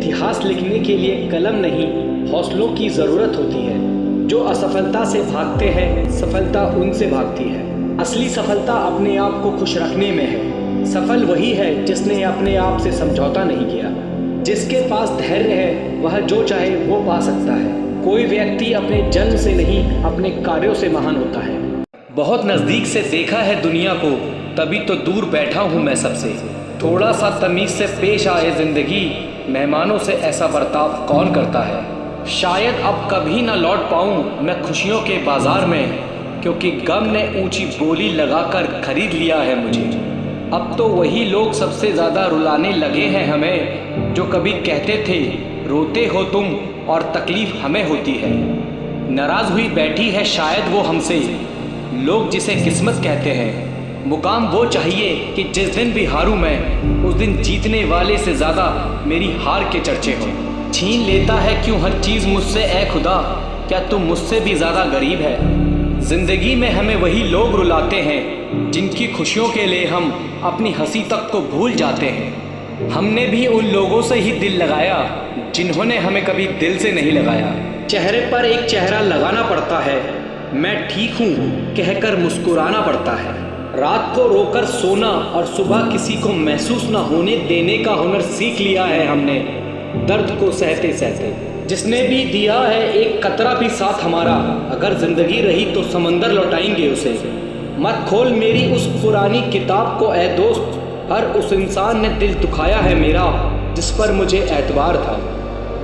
इतिहास लिखने के लिए कलम नहीं, हौसलों की ज़रूरत होती है। जो असफलता से भागते हैं, सफलता उनसे भागती है। असली सफलता अपने आप को खुश रखने में है। सफल वही है जिसने अपने आप से समझौता नहीं किया। जिसके पास धैर्य है वह जो चाहे वो पा सकता है। कोई व्यक्ति अपने जन्म से नहीं, अपने कार्यों से महान होता है। बहुत नज़दीक से देखा है दुनिया को, तभी तो दूर बैठा हूँ मैं सबसे। थोड़ा सा तमीज़ से पेश आए ज़िंदगी, मेहमानों से ऐसा बर्ताव कौन करता है। शायद अब कभी ना लौट पाऊँ मैं खुशियों के बाज़ार में, क्योंकि गम ने ऊंची बोली लगाकर खरीद लिया है मुझे। अब तो वही लोग सबसे ज़्यादा रुलाने लगे हैं हमें, जो कभी कहते थे रोते हो तुम और तकलीफ़ हमें होती है। नाराज़ हुई बैठी है शायद वो हमसे, लोग जिसे किस्मत कहते हैं। मुकाम वो चाहिए कि जिस दिन भी हारूं मैं, उस दिन जीतने वाले से ज़्यादा मेरी हार के चर्चे हों। छीन लेता है क्यों हर चीज़ मुझसे ऐ खुदा, क्या तुम मुझसे भी ज़्यादा गरीब है। ज़िंदगी में हमें वही लोग रुलाते हैं, जिनकी खुशियों के लिए हम अपनी हंसी तक को भूल जाते हैं। हमने भी उन लोगों से ही दिल लगाया, जिन्होंने हमें कभी दिल से नहीं लगाया। चेहरे पर एक चेहरा लगाना पड़ता है, मैं ठीक हूँ कहकर मुस्कुराना पड़ता है। रात को रोकर सोना और सुबह किसी को महसूस न होने देने का हुनर सीख लिया है हमने, दर्द को सहते सहते। जिसने भी दिया है एक कतरा भी साथ हमारा, अगर जिंदगी रही तो समंदर लौटाएंगे उसे। मत खोल मेरी उस पुरानी किताब को ऐ दोस्त, हर उस इंसान ने दिल दुखाया है मेरा, जिस पर मुझे एतबार था।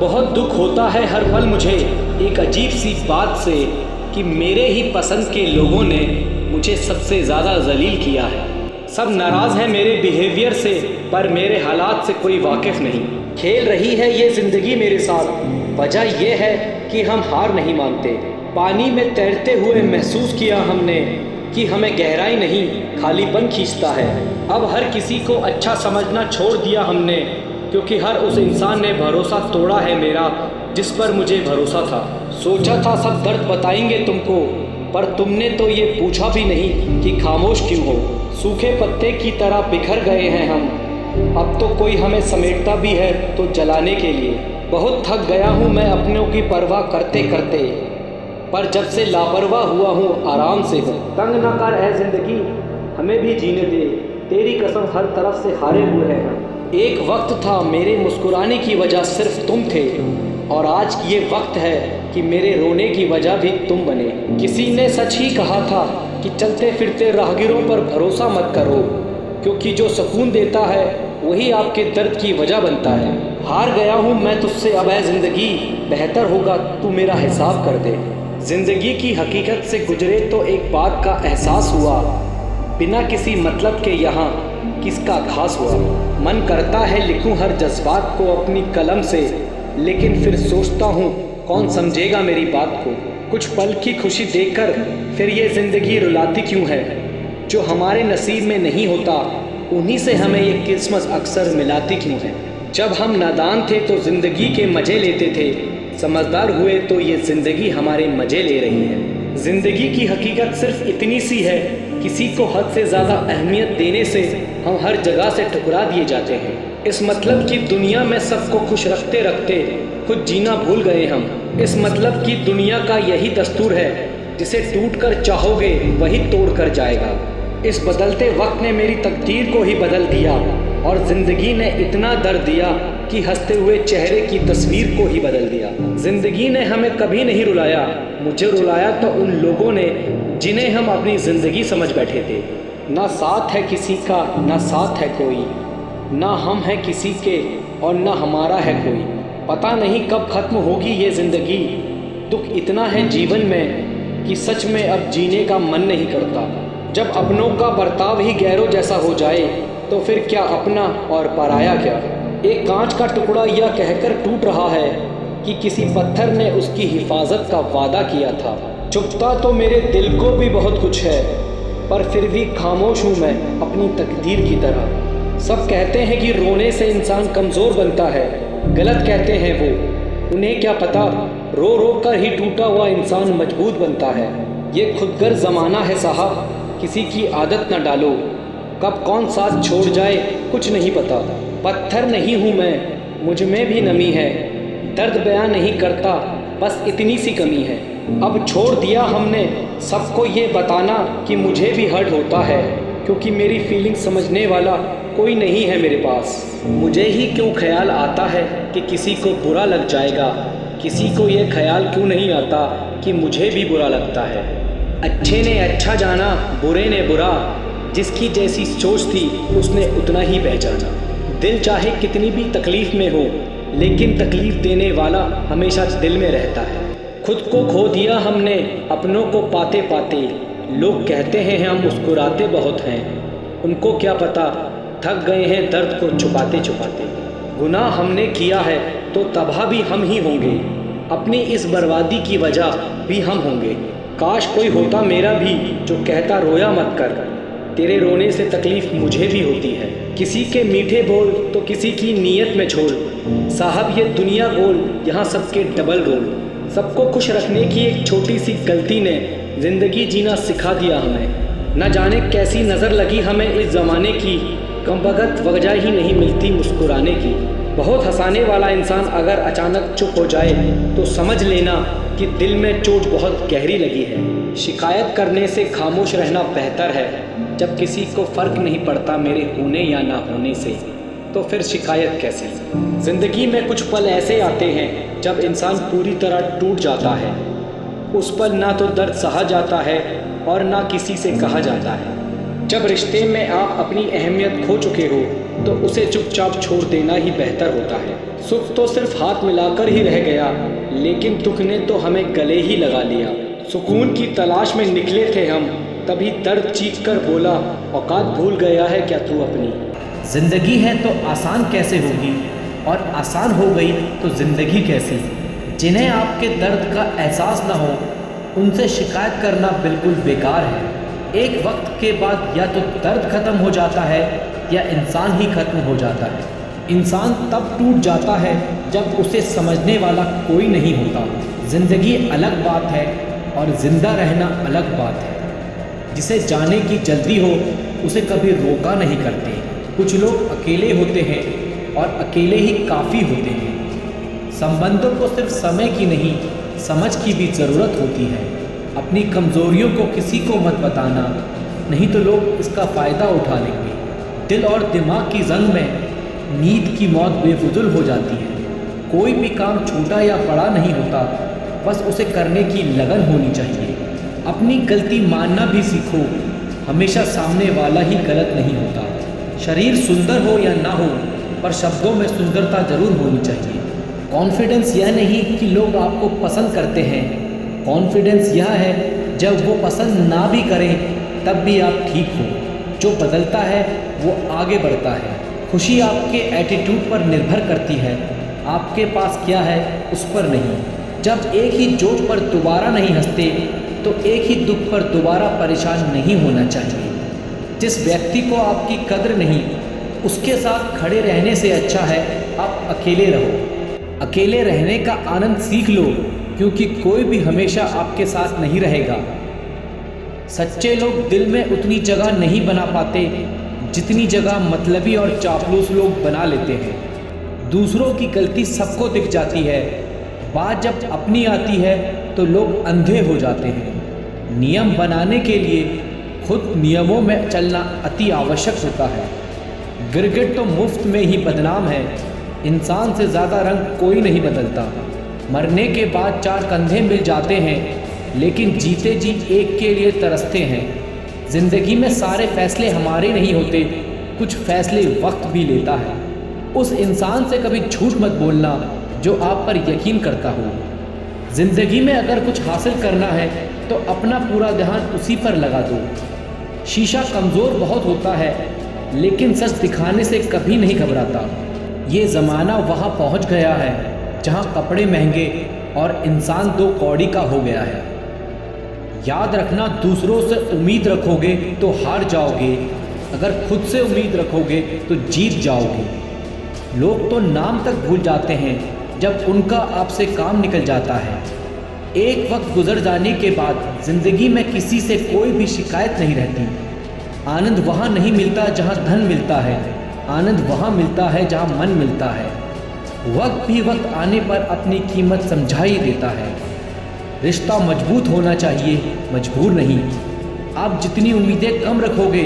बहुत दुख होता है हर पल मुझे एक अजीब सी बात से, कि मेरे ही पसंद के लोगों ने मुझे सबसे ज़्यादा जलील किया है। सब नाराज़ हैं मेरे बिहेवियर से, पर मेरे हालात से कोई वाकिफ़ नहीं। खेल रही है ये ज़िंदगी मेरे साथ, वजह यह है कि हम हार नहीं मानते। पानी में तैरते हुए महसूस किया हमने कि हमें गहराई नहीं, खालीपन खींचता है। अब हर किसी को अच्छा समझना छोड़ दिया हमने, क्योंकि हर उस इंसान ने भरोसा तोड़ा है मेरा, जिस पर मुझे भरोसा था। सोचा था सब दर्द बताएंगे तुमको, पर तुमने तो ये पूछा भी नहीं कि खामोश क्यों हो। सूखे पत्ते की तरह बिखर गए हैं हम, अब तो कोई हमें समेटता भी है तो जलाने के लिए। बहुत थक गया हूँ मैं अपनों की परवाह करते करते, पर जब से लापरवाह हुआ हूँ आराम से हूँ। तंग न कर ऐ जिंदगी, हमें भी जीने दे, तेरी कसम हर तरफ से हारे हुए हैं हम। एक वक्त था मेरे मुस्कुराने की वजह सिर्फ तुम थे, और आज ये वक्त है कि मेरे रोने की वजह भी तुम बने। किसी ने सच ही कहा था कि चलते फिरते राहगीरों पर भरोसा मत करो, क्योंकि जो सुकून देता है वही आपके दर्द की वजह बनता है। हार गया हूँ मैं तुझसे अब है ज़िंदगी, बेहतर होगा तू मेरा हिसाब कर दे। ज़िंदगी की हकीकत से गुजरे तो एक बात का एहसास हुआ, बिना किसी मतलब के यहाँ किसका खास हुआ। मन करता है लिखूं हर जज्बात को अपनी कलम से, लेकिन फिर सोचता हूँ कौन समझेगा मेरी बात को। कुछ पल की खुशी देखकर फिर ये ज़िंदगी रुलाती क्यों है। जो हमारे नसीब में नहीं होता, उन्हीं से हमें ये किस्मत अक्सर मिलाती क्यों है। जब हम नादान थे तो ज़िंदगी के मज़े लेते थे, समझदार हुए तो ये ज़िंदगी हमारे मज़े ले रही है। ज़िंदगी की हकीकत सिर्फ इतनी सी है, किसी को हद से ज़्यादा अहमियत देने से हम हर जगह से ठुकरा दिए जाते हैं। इस मतलब की दुनिया में सबको खुश रखते रखते खुद जीना भूल गए हम। इस मतलब की दुनिया का यही दस्तूर है, जिसे टूट कर चाहोगे वही तोड़ कर जाएगा। इस बदलते वक्त ने मेरी तकदीर को ही बदल दिया, और ज़िंदगी ने इतना दर्द दिया कि हंसते हुए चेहरे की तस्वीर को ही बदल दिया। ज़िंदगी ने हमें कभी नहीं रुलाया, मुझे रुलाया तो उन लोगों ने जिन्हें हम अपनी ज़िंदगी समझ बैठे थे। ना साथ है किसी का, ना साथ है कोई, ना हम हैं किसी के और ना हमारा है कोई। पता नहीं कब ख़त्म होगी ये ज़िंदगी, दुख इतना है जीवन में कि सच में अब जीने का मन नहीं करता। जब अपनों का बर्ताव ही गैरों जैसा हो जाए, तो फिर क्या अपना और पराया क्या। एक कांच का टुकड़ा यह कहकर टूट रहा है कि किसी पत्थर ने उसकी हिफाजत का वादा किया था। चुपता तो मेरे दिल को भी बहुत कुछ है, पर फिर भी खामोश हूँ मैं अपनी तकदीर की तरह। सब कहते हैं कि रोने से इंसान कमज़ोर बनता है, गलत कहते हैं वो। उन्हें क्या पता, रो रो कर ही टूटा हुआ इंसान मजबूत बनता है। ये खुदगर ज़माना है साहब, किसी की आदत न डालो, कब कौन साथ छोड़ जाए कुछ नहीं पता। पत्थर नहीं हूँ मैं, मुझ में भी नमी है, दर्द बयां नहीं करता, बस इतनी सी कमी है। अब छोड़ दिया हमने सबको ये बताना कि मुझे भी हर्ट होता है, क्योंकि मेरी फीलिंग समझने वाला कोई नहीं है मेरे पास। मुझे ही क्यों ख्याल आता है कि किसी को बुरा लग जाएगा, किसी को ये ख्याल क्यों नहीं आता कि मुझे भी बुरा लगता है। अच्छे ने अच्छा जाना, बुरे ने बुरा, जिसकी जैसी सोच थी उसने उतना ही पहचाना। दिल चाहे कितनी भी तकलीफ़ में हो, लेकिन तकलीफ़ देने वाला हमेशा दिल में रहता है। खुद को खो दिया हमने अपनों को पाते पाते, लोग कहते हैं हम मुस्कुराते बहुत हैं, उनको क्या पता थक गए हैं दर्द को छुपाते छुपाते। गुनाह हमने किया है तो तबाह भी हम ही होंगे, अपनी इस बर्बादी की वजह भी हम होंगे। काश कोई होता मेरा भी जो कहता रोया मत कर, तेरे रोने से तकलीफ़ मुझे भी होती है। किसी के मीठे बोल तो किसी की नीयत में छोड़, साहब ये दुनिया गोल, यहाँ सबके डबल रोल। सबको खुश रखने की एक छोटी सी गलती ने ज़िंदगी जीना सिखा दिया हमें। न जाने कैसी नज़र लगी हमें इस ज़माने की, कमबख्त वजह ही नहीं मिलती मुस्कुराने की। बहुत हंसाने वाला इंसान अगर अचानक चुप हो जाए तो समझ लेना कि दिल में चोट बहुत गहरी लगी है। शिकायत करने से खामोश रहना बेहतर है। जब किसी को फ़र्क नहीं पड़ता मेरे होने या ना होने से, तो फिर शिकायत कैसी। ज़िंदगी में कुछ पल ऐसे आते हैं जब इंसान पूरी तरह टूट जाता है। उस पल ना तो दर्द सहा जाता है और ना किसी से कहा जाता है। जब रिश्ते में आप अपनी अहमियत खो चुके हो तो उसे चुपचाप छोड़ देना ही बेहतर होता है। सुख तो सिर्फ हाथ मिलाकर ही रह गया, लेकिन दुख ने तो हमें गले ही लगा लिया। सुकून की तलाश में निकले थे हम, तभी दर्द चीख कर बोला, औकात भूल गया है क्या तू अपनी। ज़िंदगी है तो आसान कैसे होगी, और आसान हो गई तो ज़िंदगी कैसी। जिन्हें आपके दर्द का एहसास ना हो उनसे शिकायत करना बिल्कुल बेकार है। एक वक्त के बाद या तो दर्द ख़त्म हो जाता है या इंसान ही ख़त्म हो जाता है। इंसान तब टूट जाता है जब उसे समझने वाला कोई नहीं होता। ज़िंदगी अलग बात है और ज़िंदा रहना अलग बात है। जिसे जाने की जल्दी हो उसे कभी रोका नहीं करते। कुछ लोग अकेले होते हैं और अकेले ही काफ़ी होते हैं। संबंधों को सिर्फ समय की नहीं, समझ की भी ज़रूरत होती है। अपनी कमज़ोरियों को किसी को मत बताना, नहीं तो लोग इसका फ़ायदा उठा लेंगे। दिल और दिमाग की जंग में नींद की मौत बेफुजुल हो जाती है। कोई भी काम छोटा या बड़ा नहीं होता, बस उसे करने की लगन होनी चाहिए। अपनी गलती मानना भी सीखो, हमेशा सामने वाला ही गलत नहीं होता। शरीर सुंदर हो या ना हो, पर शब्दों में सुंदरता ज़रूर होनी चाहिए। कॉन्फिडेंस यह नहीं कि लोग आपको पसंद करते हैं, कॉन्फिडेंस यह है जब वो पसंद ना भी करें तब भी आप ठीक हो। जो बदलता है वो आगे बढ़ता है। खुशी आपके एटीट्यूड पर निर्भर करती है, आपके पास क्या है उस पर नहीं। जब एक ही जोक पर दोबारा नहीं हंसते तो एक ही दुख पर दोबारा परेशान नहीं होना चाहिए। जिस व्यक्ति को आपकी कद्र नहीं, उसके साथ खड़े रहने से अच्छा है आप अकेले रहो। अकेले रहने का आनंद सीख लो, क्योंकि कोई भी हमेशा आपके साथ नहीं रहेगा। सच्चे लोग दिल में उतनी जगह नहीं बना पाते जितनी जगह मतलबी और चापलूस लोग बना लेते हैं। दूसरों की गलती सबको दिख जाती है, बात जब अपनी आती है तो लोग अंधे हो जाते हैं। नियम बनाने के लिए खुद नियमों में चलना अति आवश्यक होता है। गिरगिट तो मुफ्त में ही बदनाम है, इंसान से ज़्यादा रंग कोई नहीं बदलता। मरने के बाद चार कंधे मिल जाते हैं, लेकिन जीते जी एक के लिए तरसते हैं। ज़िंदगी में सारे फैसले हमारे नहीं होते, कुछ फैसले वक्त भी लेता है। उस इंसान से कभी झूठ मत बोलना जो आप पर यकीन करता हो। ज़िंदगी में अगर कुछ हासिल करना है तो अपना पूरा ध्यान उसी पर लगा दो। शीशा कमज़ोर बहुत होता है, लेकिन सच दिखाने से कभी नहीं घबराता। ये ज़माना वहाँ पहुँच गया है जहाँ कपड़े महंगे और इंसान दो कौड़ी का हो गया है। याद रखना, दूसरों से उम्मीद रखोगे तो हार जाओगे, अगर खुद से उम्मीद रखोगे तो जीत जाओगे। लोग तो नाम तक भूल जाते हैं जब उनका आपसे काम निकल जाता है। एक वक्त गुजर जाने के बाद ज़िंदगी में किसी से कोई भी शिकायत नहीं रहती। आनंद वहाँ नहीं मिलता जहाँ धन मिलता है, आनंद वहाँ मिलता है जहाँ मन मिलता है। वक्त भी वक्त आने पर अपनी कीमत समझा ही देता है। रिश्ता मजबूत होना चाहिए, मजबूर नहीं। आप जितनी उम्मीदें कम रखोगे,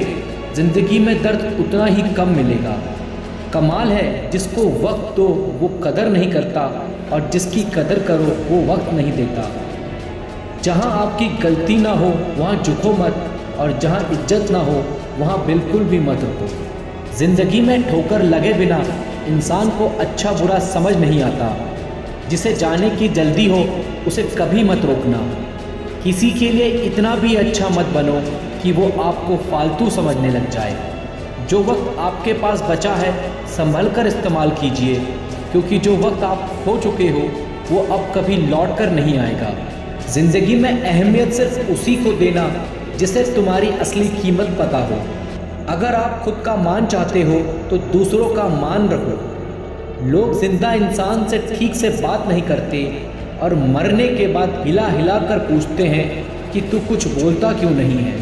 ज़िंदगी में दर्द उतना ही कम मिलेगा। कमाल है जिसको वक्त दो वो कदर नहीं करता, और जिसकी कदर करो वो वक्त नहीं देता। जहाँ आपकी गलती ना हो वहाँ झुको मत, और जहाँ इज्जत ना हो वहाँ बिल्कुल भी मत रुको। ज़िंदगी में ठोकर लगे बिना इंसान को अच्छा बुरा समझ नहीं आता। जिसे जाने की जल्दी हो उसे कभी मत रोकना। किसी के लिए इतना भी अच्छा मत बनो कि वो आपको फालतू समझने लग जाए। जो वक्त आपके पास बचा है संभल कर इस्तेमाल कीजिए, क्योंकि जो वक्त आप खो चुके हो वो अब कभी लौट कर नहीं आएगा। ज़िंदगी में अहमियत सिर्फ उसी को देना जिसे तुम्हारी असली कीमत पता हो। अगर आप खुद का मान चाहते हो तो दूसरों का मान रखो। लोग जिंदा इंसान से ठीक से बात नहीं करते, और मरने के बाद हिला हिला कर पूछते हैं कि तू कुछ बोलता क्यों नहीं है।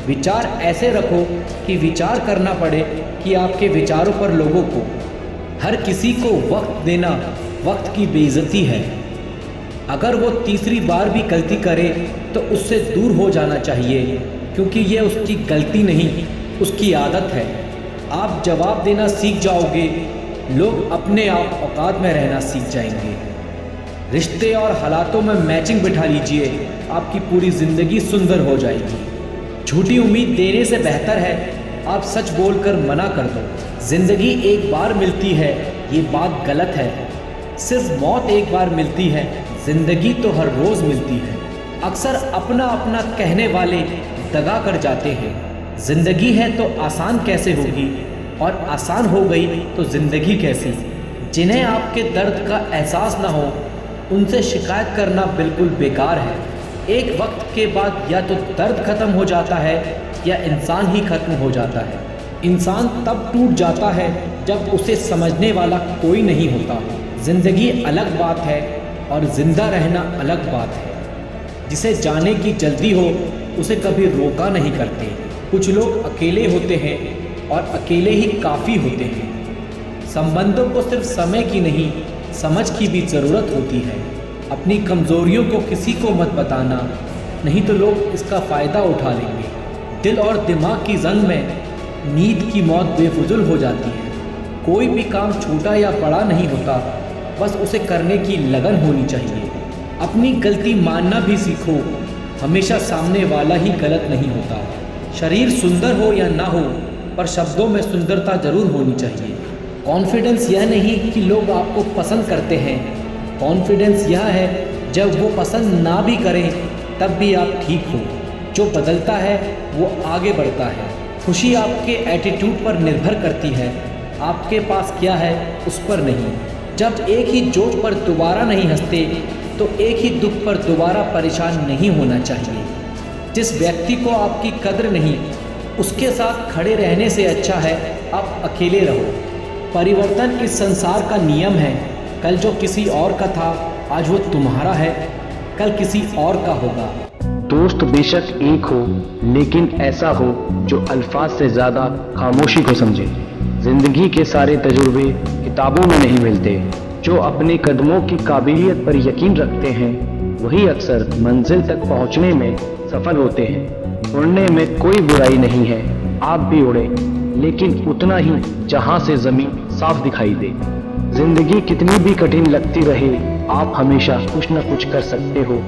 विचार ऐसे रखो कि विचार करना पड़े कि आपके विचारों पर लोगों को। हर किसी को वक्त देना वक्त की बेइज्जती है। अगर वो तीसरी बार भी गलती करे तो उससे दूर हो जाना चाहिए, क्योंकि ये उसकी गलती नहीं, उसकी आदत है। आप जवाब देना सीख जाओगे, लोग अपने आप औकात में रहना सीख जाएंगे। रिश्ते और हालातों में मैचिंग बिठा लीजिए, आपकी पूरी ज़िंदगी सुंदर हो जाएगी। झूठी उम्मीद देने से बेहतर है आप सच बोलकर मना कर दो। ज़िंदगी एक बार मिलती है, ये बात गलत है। सिर्फ मौत एक बार मिलती है, ज़िंदगी तो हर रोज़ मिलती है। अक्सर अपना अपना कहने वाले दगा कर जाते हैं। ज़िंदगी है तो आसान कैसे होगी, और आसान हो गई तो ज़िंदगी कैसी। जिन्हें आपके दर्द का एहसास ना हो उनसे शिकायत करना बिल्कुल बेकार है। एक वक्त के बाद या तो दर्द ख़त्म हो जाता है या इंसान ही ख़त्म हो जाता है। इंसान तब टूट जाता है जब उसे समझने वाला कोई नहीं होता। ज़िंदगी अलग बात है और ज़िंदा रहना अलग बात है। जिसे जाने की जल्दी हो उसे कभी रोका नहीं करते। कुछ लोग अकेले होते हैं और अकेले ही काफ़ी होते हैं। संबंधों को सिर्फ समय की नहीं, समझ की भी ज़रूरत होती है। अपनी कमज़ोरियों को किसी को मत बताना, नहीं तो लोग इसका फ़ायदा उठा लेंगे। दिल और दिमाग की जंग में नींद की मौत बेफुजुल हो जाती है। कोई भी काम छोटा या बड़ा नहीं होता, बस उसे करने की लगन होनी चाहिए। अपनी गलती मानना भी सीखो, हमेशा सामने वाला ही गलत नहीं होता। शरीर सुंदर हो या ना हो, पर शब्दों में सुंदरता ज़रूर होनी चाहिए। कॉन्फिडेंस यह नहीं कि लोग आपको पसंद करते हैं। कॉन्फिडेंस यह है जब वो पसंद ना भी करें तब भी आप ठीक हो। जो बदलता है वो आगे बढ़ता है। खुशी आपके एटीट्यूड पर निर्भर करती है, आपके पास क्या है उस पर नहीं। जब एक ही जोक पर दोबारा नहीं हंसते तो एक ही दुख पर दोबारा परेशान नहीं होना चाहिए। जिस व्यक्ति को आपकी कद्र नहीं, उसके साथ खड़े रहने से अच्छा है आप अकेले रहो। परिवर्तन इस संसार का नियम है। कल जो किसी और का था आज वो तुम्हारा है, कल किसी और का होगा। दोस्त बेशक एक हो, लेकिन ऐसा हो जो अल्फाज से ज़्यादा खामोशी को समझे। जिंदगी के सारे तजुर्बे किताबों में नहीं मिलते। जो अपने कदमों की काबिलियत पर यकीन रखते हैं वही अक्सर मंजिल तक पहुंचने में सफल होते हैं। उड़ने में कोई बुराई नहीं है, आप भी उड़े, लेकिन उतना ही जहां से ज़मीन साफ दिखाई दे। जिंदगी कितनी भी कठिन लगती रहे, आप हमेशा कुछ न कुछ कर सकते हो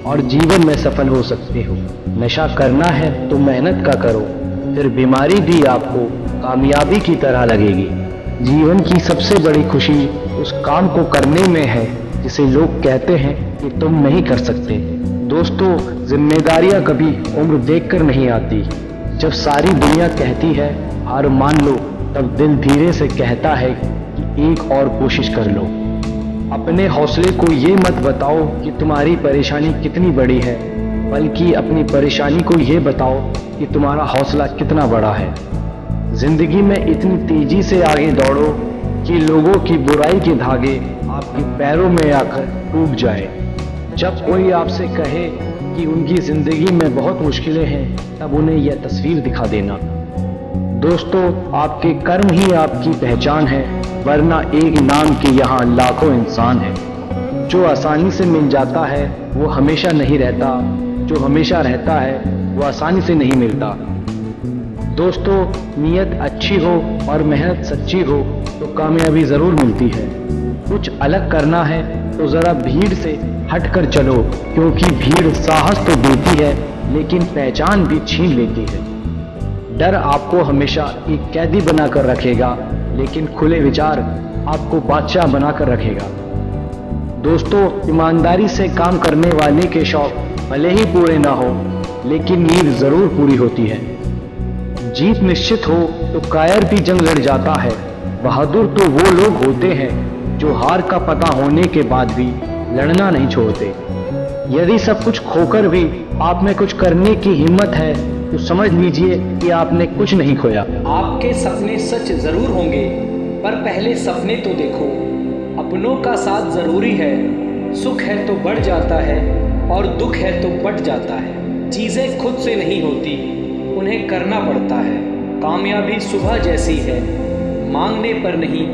और जीवन में सफल हो सकते हो। नशा करना है तो मेहनत का करो, फिर बीमारी भी आपको कामयाबी की तरह लगेगी। जीवन की सबसे बड़ी खुशी उस काम को करने में है जिसे लोग कहते हैं कि तुम नहीं कर सकते। दोस्तों, जिम्मेदारियां कभी उम्र देखकर नहीं आती। जब सारी दुनिया कहती है हार मान लो, तब दिल धीरे से कहता है कि एक और कोशिश कर लो। अपने हौसले को ये मत बताओ कि तुम्हारी परेशानी कितनी बड़ी है, बल्कि अपनी परेशानी को ये बताओ कि तुम्हारा हौसला कितना बड़ा है। जिंदगी में इतनी तेजी से आगे दौड़ो कि लोगों की बुराई के धागे आपके पैरों में आकर टूट जाए। जब कोई आपसे कहे कि उनकी जिंदगी में बहुत मुश्किलें हैं, तब उन्हें यह तस्वीर दिखा देना। दोस्तों, आपके कर्म ही आपकी पहचान है, वरना एक नाम के यहाँ लाखों इंसान हैं। जो आसानी से मिल जाता है वो हमेशा नहीं रहता, जो हमेशा रहता है वो आसानी से नहीं मिलता। दोस्तों, नीयत अच्छी हो और मेहनत सच्ची हो तो कामयाबी ज़रूर मिलती है। कुछ अलग करना है तो ज़रा भीड़ से हट कर चलो, क्योंकि भीड़ साहस तो देती है लेकिन पहचान भी छीन लेती है। डर आपको हमेशा एक कैदी बनाकर रखेगा, लेकिन खुले विचार आपको बादशाह बनाकर रखेगा। दोस्तों, ईमानदारी से काम करने वाले के शौक भले ही पूरे ना हो, लेकिन नींद जरूर पूरी होती है। जीत निश्चित हो तो कायर भी जंग लड़ जाता है। बहादुर तो वो लोग होते हैं जो हार का पता होने के बाद भी लड़ना नहीं छोड़ते। यदि सब कुछ खोकर भी आप में कुछ करने की हिम्मत है तो समझ लीजिए कि आपने कुछ नहीं खोया। आपके सपने सच जरूर होंगे, पर पहले सपने तो देखो। अपनों का साथ जरूरी है, सुख है तो बढ़ जाता है और दुख है तो बट जाता है। चीज़ें खुद से नहीं होती, उन्हें करना पड़ता है। कामयाबी सुबह जैसी है, मांगने पर नहीं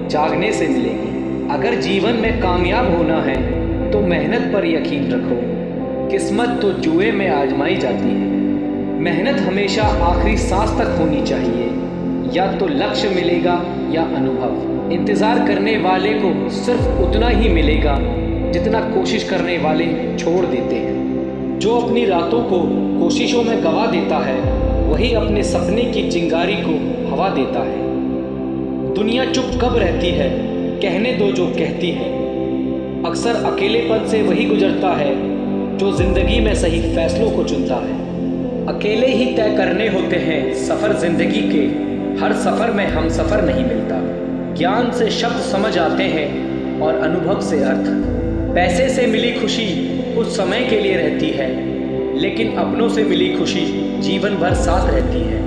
जागने से मिलेगी। अगर जीवन में कामयाब होना है तो मेहनत पर यकीन रखो। किस्मत तो जुए में आजमाई जाती है। मेहनत हमेशा आखिरी सांस तक होनी चाहिए। या तो लक्ष्य मिलेगा या अनुभव। इंतज़ार करने वाले को सिर्फ उतना ही मिलेगा जितना कोशिश करने वाले छोड़ देते हैं। जो अपनी रातों को कोशिशों में गवा देता है, वही अपने सपने की चिंगारी को हवा देता है। दुनिया चुप कब रहती है, कहने दो जो कहती है। अक्सर अकेलेपन से वही गुजरता है जो जिंदगी में सही फैसलों को चुनता है। अकेले ही तय करने होते हैं सफ़र जिंदगी के, हर सफ़र में हम सफ़र नहीं मिलता। ज्ञान से शब्द समझ आते हैं और अनुभव से अर्थ। पैसे से मिली खुशी कुछ समय के लिए रहती है, लेकिन अपनों से मिली खुशी जीवन भर साथ रहती है।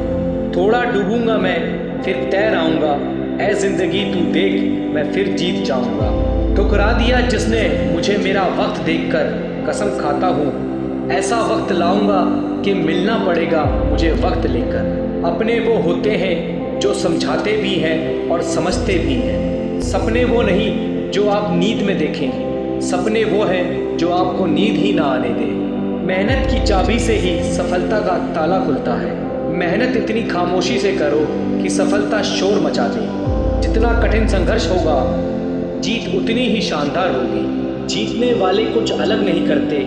थोड़ा डूबूंगा मैं फिर तैर आऊँगा, ऐ जिंदगी तू देख मैं फिर जीत जाऊँगा। ठुकरा दिया जिसने मुझे मेरा वक्त देखकर, कसम खाता हूँ ऐसा वक्त लाऊंगा कि मिलना पड़ेगा मुझे वक्त लेकर। अपने वो होते हैं जो समझाते भी हैं और समझते भी हैं। सपने वो नहीं जो आप नींद में देखें, सपने वो हैं जो आपको नींद ही ना आने दें। मेहनत की चाबी से ही सफलता का ताला खुलता है। मेहनत इतनी खामोशी से करो कि सफलता शोर मचा दे। जितना कठिन संघर्ष होगा, जीत उतनी ही शानदार होगी। जीतने वाले कुछ अलग नहीं करते,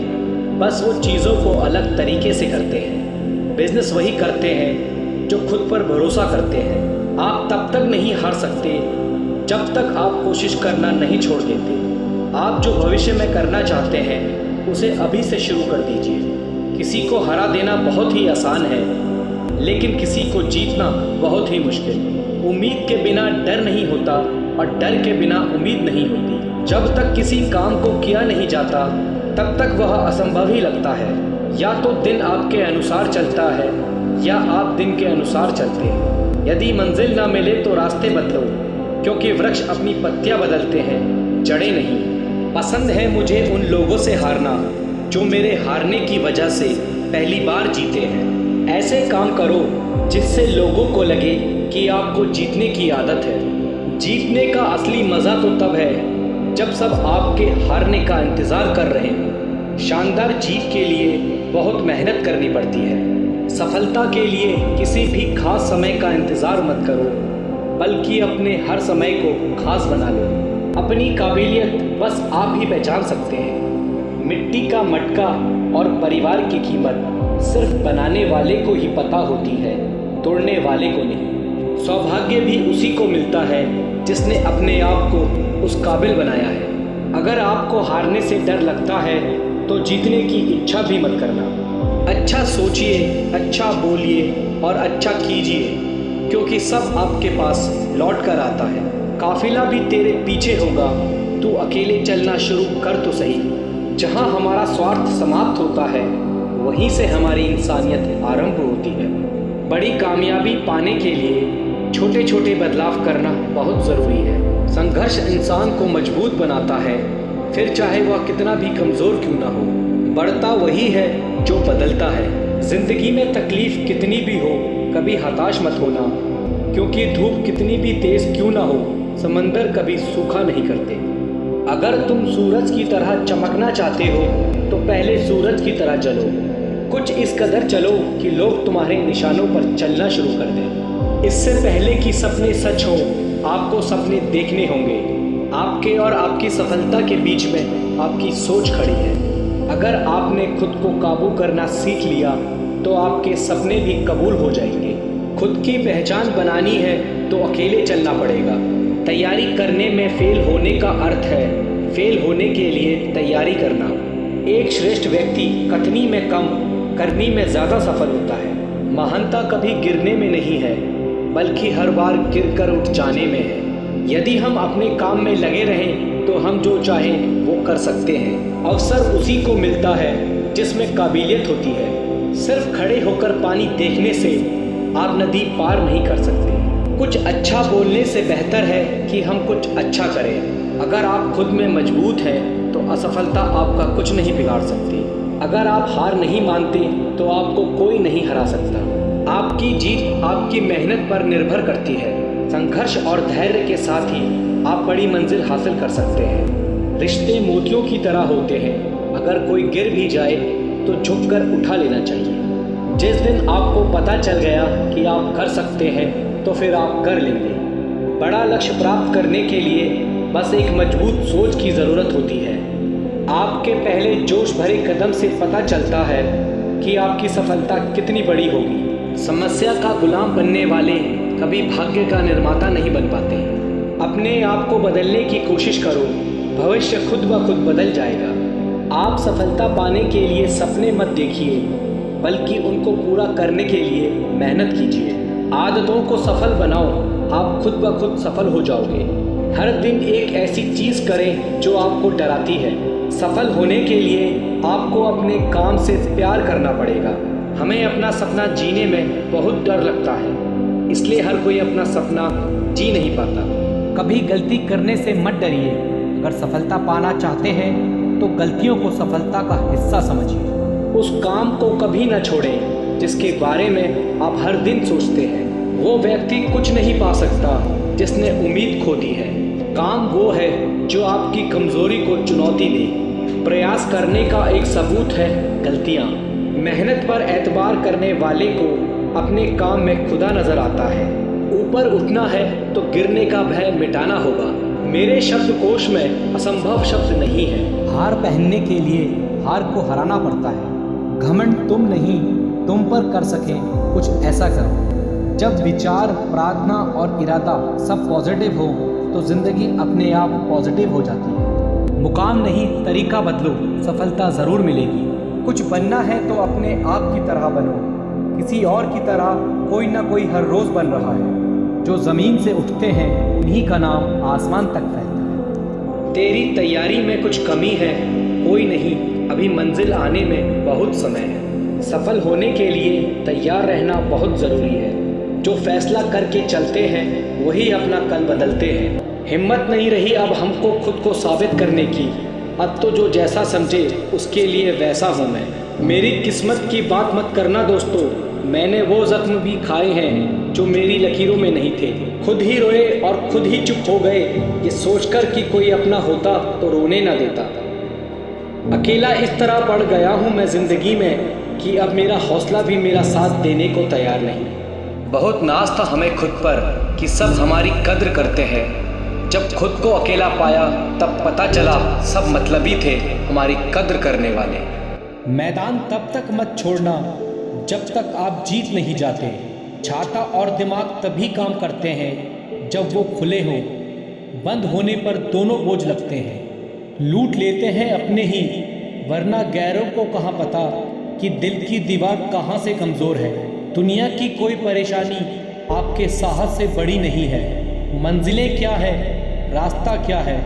बस वो चीज़ों को अलग तरीके से करते हैं। बिजनेस वही करते हैं जो खुद पर भरोसा करते हैं। आप तब तक नहीं हार सकते जब तक आप कोशिश करना नहीं छोड़ देते। आप जो भविष्य में करना चाहते हैं उसे अभी से शुरू कर दीजिए। किसी को हरा देना बहुत ही आसान है, लेकिन किसी को जीतना बहुत ही मुश्किल। उम्मीद के बिना डर नहीं होता और डर के बिना उम्मीद नहीं होती। जब तक किसी काम को किया नहीं जाता तब तक वह असंभव ही लगता है। या तो दिन आपके अनुसार चलता है या आप दिन के अनुसार चलते हैं। यदि मंजिल ना मिले तो रास्ते बदलो, क्योंकि वृक्ष अपनी पत्तियां बदलते हैं, जड़ें नहीं। पसंद है मुझे उन लोगों से हारना जो मेरे हारने की वजह से पहली बार जीते हैं। ऐसे काम करो जिससे लोगों को लगे कि आपको जीतने की आदत है। जीतने का असली मज़ा तो तब है जब सब आपके हारने का इंतज़ार कर रहे हों। शानदार जीत के लिए बहुत मेहनत करनी पड़ती है। सफलता के लिए किसी भी खास समय का इंतज़ार मत करो, बल्कि अपने हर समय को खास बना लो। अपनी काबिलियत बस आप ही पहचान सकते हैं। मिट्टी का मटका और परिवार की कीमत सिर्फ बनाने वाले को ही पता होती है, तोड़ने वाले को नहीं। सौभाग्य भी उसी को मिलता है जिसने अपने आप को उस काबिल बनाया है। अगर आपको हारने से डर लगता है तो जीतने की इच्छा भी मत करना। अच्छा सोचिए, अच्छा बोलिए और अच्छा कीजिए, क्योंकि सब आपके पास लौट कर आता है। काफिला भी तेरे पीछे होगा, तू अकेले चलना शुरू कर तो सही। जहाँ हमारा स्वार्थ समाप्त होता है, वहीं से हमारी इंसानियत आरंभ होती है। बड़ी कामयाबी पाने के लिए छोटे छोटे बदलाव करना बहुत ज़रूरी है। संघर्ष इंसान को मजबूत बनाता है, फिर चाहे वह कितना भी कमज़ोर क्यों ना हो। बढ़ता वही है जो बदलता है। ज़िंदगी में तकलीफ़ कितनी भी हो, कभी हताश मत होना। क्योंकि धूप कितनी भी तेज क्यों ना हो, समंदर कभी सूखा नहीं करते। अगर तुम सूरज की तरह चमकना चाहते हो तो पहले सूरज की तरह चलो, कुछ इस कदर चलो कि लोग तुम्हारे निशानों पर चलना शुरू कर दें। इससे पहले कि सपने सच हो, आपको सपने देखने होंगे। आपके और आपकी सफलता के बीच में आपकी सोच खड़ी है। अगर आपने खुद को काबू करना सीख लिया तो आपके सपने भी कबूल हो जाएंगे। खुद की पहचान बनानी है तो अकेले चलना पड़ेगा। तैयारी करने में फेल होने का अर्थ है फेल होने के लिए तैयारी करना। एक श्रेष्ठ व्यक्ति कथनी में कम, करनी में ज़्यादा सफल होता है। महानता कभी गिरने में नहीं है, बल्कि हर बार गिरकर उठ जाने में है। यदि हम अपने काम में लगे रहें तो हम जो चाहें वो कर सकते हैं। अवसर उसी को मिलता है जिसमें काबिलियत होती है। सिर्फ खड़े होकर पानी देखने से आप नदी पार नहीं कर सकते। कुछ अच्छा बोलने से बेहतर है कि हम कुछ अच्छा करें। अगर आप खुद में मजबूत हैं तो असफलता आपका कुछ नहीं बिगाड़ सकती। अगर आप हार नहीं मानते तो आपको कोई नहीं हरा सकता। आपकी जीत आपकी मेहनत पर निर्भर करती है। संघर्ष और धैर्य के साथ ही आप बड़ी मंजिल हासिल कर सकते हैं। रिश्ते मोतियों की तरह होते हैं, अगर कोई गिर भी जाए तो झुककर उठा लेना चाहिए। जिस दिन आपको पता चल गया कि आप कर सकते हैं तो फिर आप कर लेंगे। बड़ा लक्ष्य प्राप्त करने के लिए बस एक मजबूत सोच की ज़रूरत होती है। आपके पहले जोश भरे कदम से पता चलता है कि आपकी सफलता कितनी बड़ी होगी। समस्या का गुलाम बनने वाले कभी भाग्य का निर्माता नहीं बन पाते। अपने आप को बदलने की कोशिश करो, भविष्य खुद ब खुद बदल जाएगा। आप सफलता पाने के लिए सपने मत देखिए, बल्कि उनको पूरा करने के लिए मेहनत कीजिए। आदतों को सफल बनाओ, आप खुद ब खुद सफल हो जाओगे। हर दिन एक ऐसी चीज़ करें जो आपको डराती है। सफल होने के लिए आपको अपने काम से प्यार करना पड़ेगा। हमें अपना सपना जीने में बहुत डर लगता है, इसलिए हर कोई अपना सपना जी नहीं पाता। कभी गलती करने से मत डरिए। अगर सफलता पाना चाहते हैं तो गलतियों को सफलता का हिस्सा समझिए। उस काम को कभी न छोड़ें जिसके बारे में आप हर दिन सोचते हैं। वो व्यक्ति कुछ नहीं पा सकता जिसने उम्मीद खो दी है। काम वो है जो आपकी कमजोरी को चुनौती दे। प्रयास करने का एक सबूत है गलतियाँ। मेहनत पर एतबार करने वाले को अपने काम में खुदा नजर आता है। ऊपर उठना है तो गिरने का भय मिटाना होगा। मेरे शब्दकोश में असंभव शब्द नहीं है। हार पहनने के लिए हार को हराना पड़ता है। घमंड तुम नहीं, तुम पर कर सके कुछ ऐसा करो। जब विचार, प्रार्थना और इरादा सब पॉजिटिव हो तो ज़िंदगी अपने आप पॉजिटिव हो जाती है। मुकाम नहीं, तरीका बदलो, सफलता ज़रूर मिलेगी। कुछ बनना है तो अपने आप की तरह बनो। किसी और की तरह कोई ना कोई हर रोज़ बन रहा है। जो ज़मीन से उठते हैं उन्हीं का नाम आसमान तक फैलता है। तेरी तैयारी में कुछ कमी है, कोई नहीं, अभी मंजिल आने में बहुत समय है। सफल होने के लिए तैयार रहना बहुत ज़रूरी है। जो फैसला करके चलते हैं वही अपना कल बदलते हैं। हिम्मत नहीं रही अब हमको खुद को साबित करने की। अब तो जो जैसा समझे उसके लिए वैसा हूँ मैं। मेरी किस्मत की बात मत करना दोस्तों, मैंने वो जख्म भी खाए हैं जो मेरी लकीरों में नहीं थे। खुद ही रोए और खुद ही चुप हो गए, ये सोचकर कि कोई अपना होता तो रोने ना देता। अकेला इस तरह पड़ गया हूँ मैं ज़िंदगी में कि अब मेरा हौसला भी मेरा साथ देने को तैयार नहीं। बहुत नाज था हमें खुद पर कि सब हमारी कद्र करते हैं। जब खुद को अकेला पाया तब पता चला सब मतलबी थे हमारी कद्र करने वाले। मैदान तब तक मत छोड़ना जब तक आप जीत नहीं जाते। छाता और दिमाग तभी काम करते हैं जब वो खुले हो। बंद होने पर दोनों बोझ लगते हैं। लूट लेते हैं अपने ही, वरना गैरों को कहाँ पता कि दिल की दीवार कहाँ से कमज़ोर है। दुनिया की कोई परेशानी आपके साहस से बड़ी नहीं है। मंजिलें क्या है, रास्ता क्या है,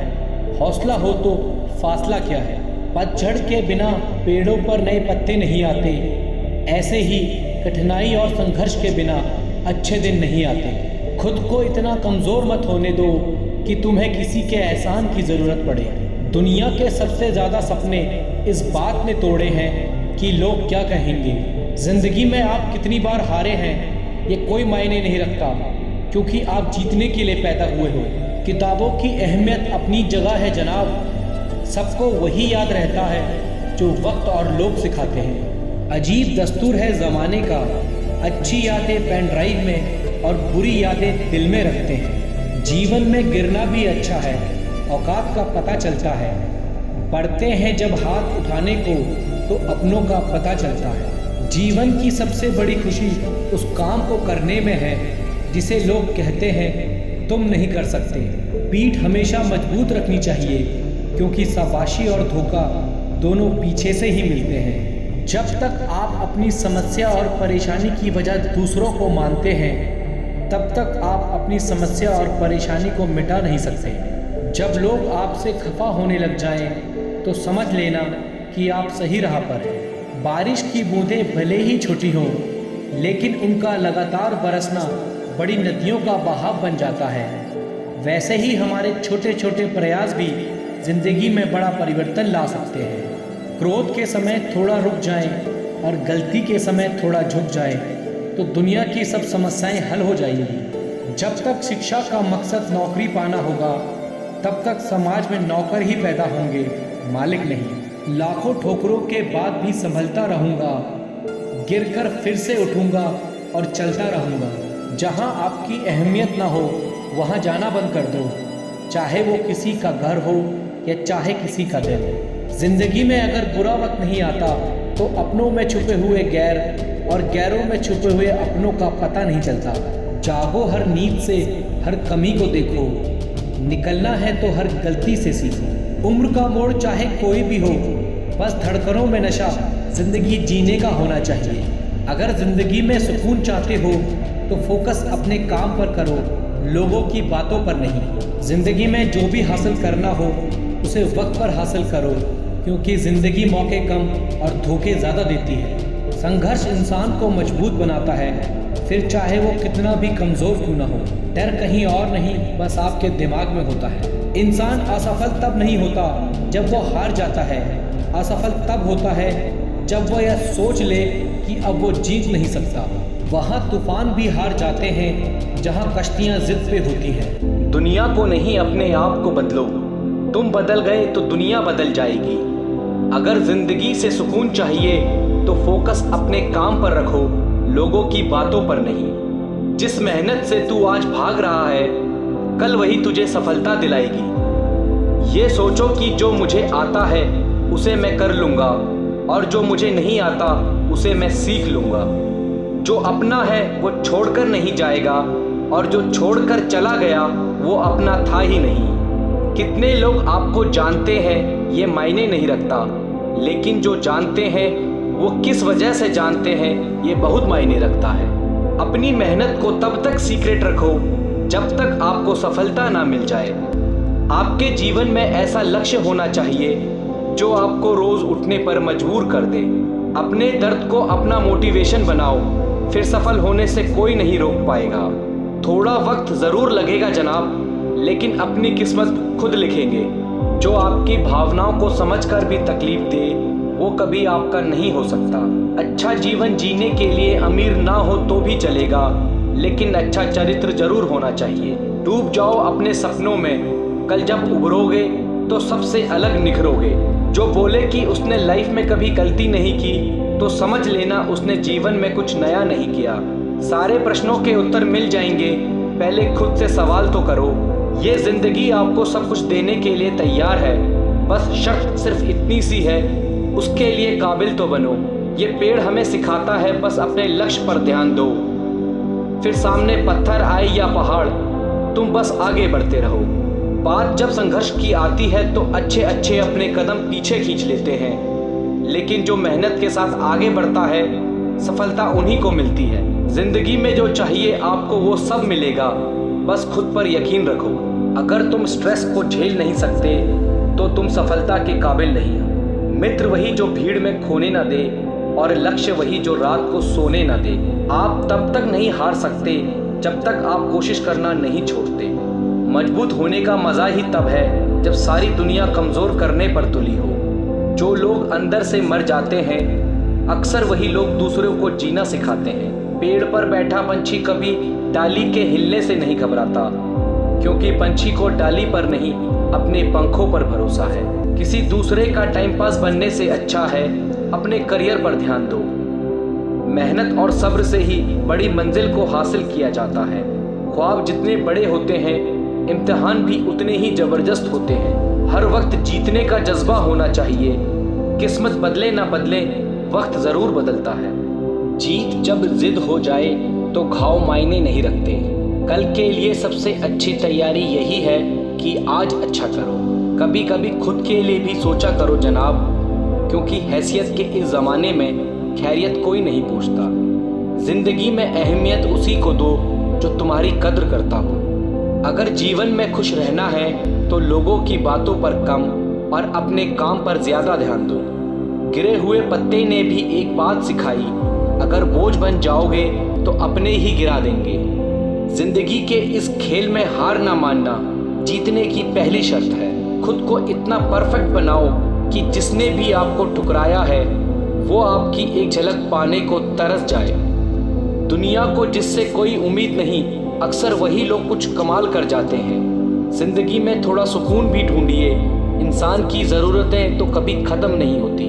हौसला हो तो फासला क्या है। पतझड़ के बिना पेड़ों पर नए पत्ते नहीं आते, ऐसे ही कठिनाई और संघर्ष के बिना अच्छे दिन नहीं आते। खुद को इतना कमज़ोर मत होने दो कि तुम्हें किसी के एहसान की ज़रूरत पड़े। दुनिया के सबसे ज़्यादा सपने इस बात ने तोड़े हैं कि लोग क्या कहेंगे। ज़िंदगी में आप कितनी बार हारे हैं ये कोई मायने नहीं रखता। क्योंकि आप जीतने के लिए पैदा हुए हो। किताबों की अहमियत अपनी जगह है जनाब, सबको वही याद रहता है जो वक्त और लोग सिखाते हैं। अजीब दस्तूर है ज़माने का, अच्छी यादें पेन ड्राइव में और बुरी यादें दिल में रखते हैं। जीवन में गिरना भी अच्छा है, औकात का पता चलता है। पढ़ते हैं जब हाथ उठाने को तो अपनों का पता चलता है। जीवन की सबसे बड़ी खुशी उस काम को करने में है जिसे लोग कहते हैं तुम नहीं कर सकते। पीठ हमेशा मजबूत रखनी चाहिए क्योंकि शाबाशी और धोखा दोनों पीछे से ही मिलते हैं। जब तक आप अपनी समस्या और परेशानी की वजह दूसरों को मानते हैं तब तक आप अपनी समस्या और परेशानी को मिटा नहीं सकते। जब लोग आपसे खफा होने लग जाएं तो समझ लेना कि आप सही राह पर हैं। बारिश की बूंदें भले ही छोटी हों लेकिन उनका लगातार बरसना बड़ी नदियों का बहाव बन जाता है। वैसे ही हमारे छोटे छोटे प्रयास भी जिंदगी में बड़ा परिवर्तन ला सकते हैं। क्रोध के समय थोड़ा रुक जाएं और गलती के समय थोड़ा झुक जाएं तो दुनिया की सब समस्याएं हल हो जाएंगी। जब तक शिक्षा का मकसद नौकरी पाना होगा तब तक समाज में नौकर ही पैदा होंगे, मालिक नहीं। लाखों ठोकरों के बाद भी संभलता रहूँगा, गिरकर फिर से उठूँगा और चलता रहूँगा। जहाँ आपकी अहमियत ना हो वहाँ जाना बंद कर दो, चाहे वो किसी का घर हो या चाहे किसी का दिल। जिंदगी में अगर बुरा वक्त नहीं आता तो अपनों में छुपे हुए गैर और गैरों में छुपे हुए अपनों का पता नहीं चलता। जागो हर नींद से, हर कमी को देखो, निकलना है तो हर गलती से सीखो। उम्र का मोड़ चाहे कोई भी हो, बस धड़कनों में नशा जिंदगी जीने का होना चाहिए। अगर जिंदगी में सुकून चाहते हो तो फोकस अपने काम पर करो, लोगों की बातों पर नहीं। जिंदगी में जो भी हासिल करना हो उसे वक्त पर हासिल करो क्योंकि जिंदगी मौके कम और धोखे ज़्यादा देती है। संघर्ष इंसान को मजबूत बनाता है, फिर चाहे वो कितना भी कमज़ोर क्यों ना हो। डर कहीं और नहीं, बस आपके दिमाग में होता है। इंसान असफल तब नहीं होता जब वो हार जाता है, असफल तब होता है जब वो यह सोच ले कि अब वो जीत नहीं सकता। वहाँ तूफान भी हार जाते हैं जहाँ कश्तियाँ जिद पे होती हैं। दुनिया को नहीं अपने आप को बदलो, तुम बदल गए तो दुनिया बदल जाएगी। अगर जिंदगी से सुकून चाहिए तो फोकस अपने काम पर रखो, लोगों की बातों पर नहीं। जिस मेहनत से तू आज भाग रहा है कल वही तुझे सफलता दिलाएगी। ये सोचो कि जो मुझे आता है उसे मैं कर लूँगा और जो मुझे नहीं आता उसे मैं सीख लूँगा। जो अपना है वो छोड़कर नहीं जाएगा और जो छोड़कर चला गया वो अपना था ही नहीं। कितने लोग आपको जानते हैं ये मायने नहीं रखता, लेकिन जो जानते हैं वो किस वजह से जानते हैं ये बहुत मायने रखता है। अपनी मेहनत को तब तक सीक्रेट रखो जब तक आपको सफलता ना मिल जाए। आपके जीवन में ऐसा लक्ष्य होना चाहिए जो आपको रोज उठने पर मजबूर कर दे। अपने दर्द को अपना मोटिवेशन बनाओ, फिर सफल होने से कोई नहीं रोक पाएगा। थोड़ा वक्त जरूर लगेगा जनाब, लेकिन अपनी किस्मत खुद लिखेंगे। जो आपकी भावनाओं को समझकर भी तकलीफ दे वो कभी आपका नहीं हो सकता। अच्छा जीवन जीने के लिए अमीर ना हो तो भी चलेगा, लेकिन अच्छा चरित्र जरूर होना चाहिए। डूब जाओ अपने सपनों में, कल जब उभरोगे तो सबसे अलग निखरोगे। जो बोले कि उसने लाइफ में कभी गलती नहीं की तो समझ लेना उसने जीवन में कुछ नया नहीं किया। सारे प्रश्नों के उत्तर मिल जाएंगे, पहले खुद से सवाल तो करो। ये जिंदगी आपको सब कुछ देने के लिए तैयार है, बस शर्त सिर्फ इतनी सी है, उसके लिए काबिल तो बनो। ये पेड़ हमें सिखाता है बस अपने लक्ष्य पर ध्यान दो। फिर सामने पत्थर आए या पहाड़, तुम बस आगे बढ़ते रहो। बात जब संघर्ष की आती है तो अच्छे अच्छे अपने कदम पीछे खींच लेते हैं, लेकिन जो मेहनत के साथ आगे बढ़ता है सफलता उन्हीं को मिलती है। जिंदगी में जो चाहिए आपको वो सब मिलेगा, बस खुद पर यकीन रखो। अगर तुम स्ट्रेस को झेल नहीं सकते तो तुम सफलता के काबिल नहीं हो। मित्र वही जो भीड़ में खोने ना दे और लक्ष्य वही जो रात को सोने ना दे। आप तब तक नहीं हार सकते जब तक आप कोशिश करना नहीं छोड़ते। मजबूत होने का मज़ा ही तब है जब सारी दुनिया कमज़ोर करने पर तुली हो। जो लोग अंदर से मर जाते हैं अक्सर वही लोग दूसरों को जीना सिखाते हैं। पेड़ पर बैठा पंछी कभी डाली के हिलने से नहीं घबराता, क्योंकि पंछी को डाली पर नहीं अपने पंखों पर भरोसा है। किसी दूसरे का टाइम पास बनने से अच्छा है अपने करियर पर ध्यान दो। मेहनत और सब्र से ही बड़ी मंजिल को हासिल किया जाता है। ख्वाब जितने बड़े होते हैं, इम्तिहान भी उतने ही जबरदस्त होते हैं। हर वक्त जीतने का जज्बा होना चाहिए। किस्मत बदले ना बदले, वक्त ज़रूर बदलता है। जीत जब जिद हो जाए तो घाव मायने नहीं रखते। कल के लिए सबसे अच्छी तैयारी यही है कि आज अच्छा करो। कभी कभी खुद के लिए भी सोचा करो जनाब, क्योंकि हैसियत के इस ज़माने में खैरियत कोई नहीं पूछता। ज़िंदगी में अहमियत उसी को दो जो तुम्हारी कद्र करता हो। अगर जीवन में खुश रहना है तो लोगों की बातों पर कम और अपने काम पर ज़्यादा ध्यान दो। गिरे हुए पत्ते ने भी एक बात सिखाई, अगर बोझ बन जाओगे तो अपने ही गिरा देंगे। जिंदगी के इस खेल में हार ना मानना जीतने की पहली शर्त है। खुद को इतना परफेक्ट बनाओ कि जिसने भी आपको ठुकराया है वो आपकी एक झलक पाने को तरस जाए। दुनिया को जिससे कोई उम्मीद नहीं, अक्सर वही लोग कुछ कमाल कर जाते हैं। जिंदगी में थोड़ा सुकून भी ढूंढिए। इंसान की ज़रूरतें तो कभी ख़त्म नहीं होती।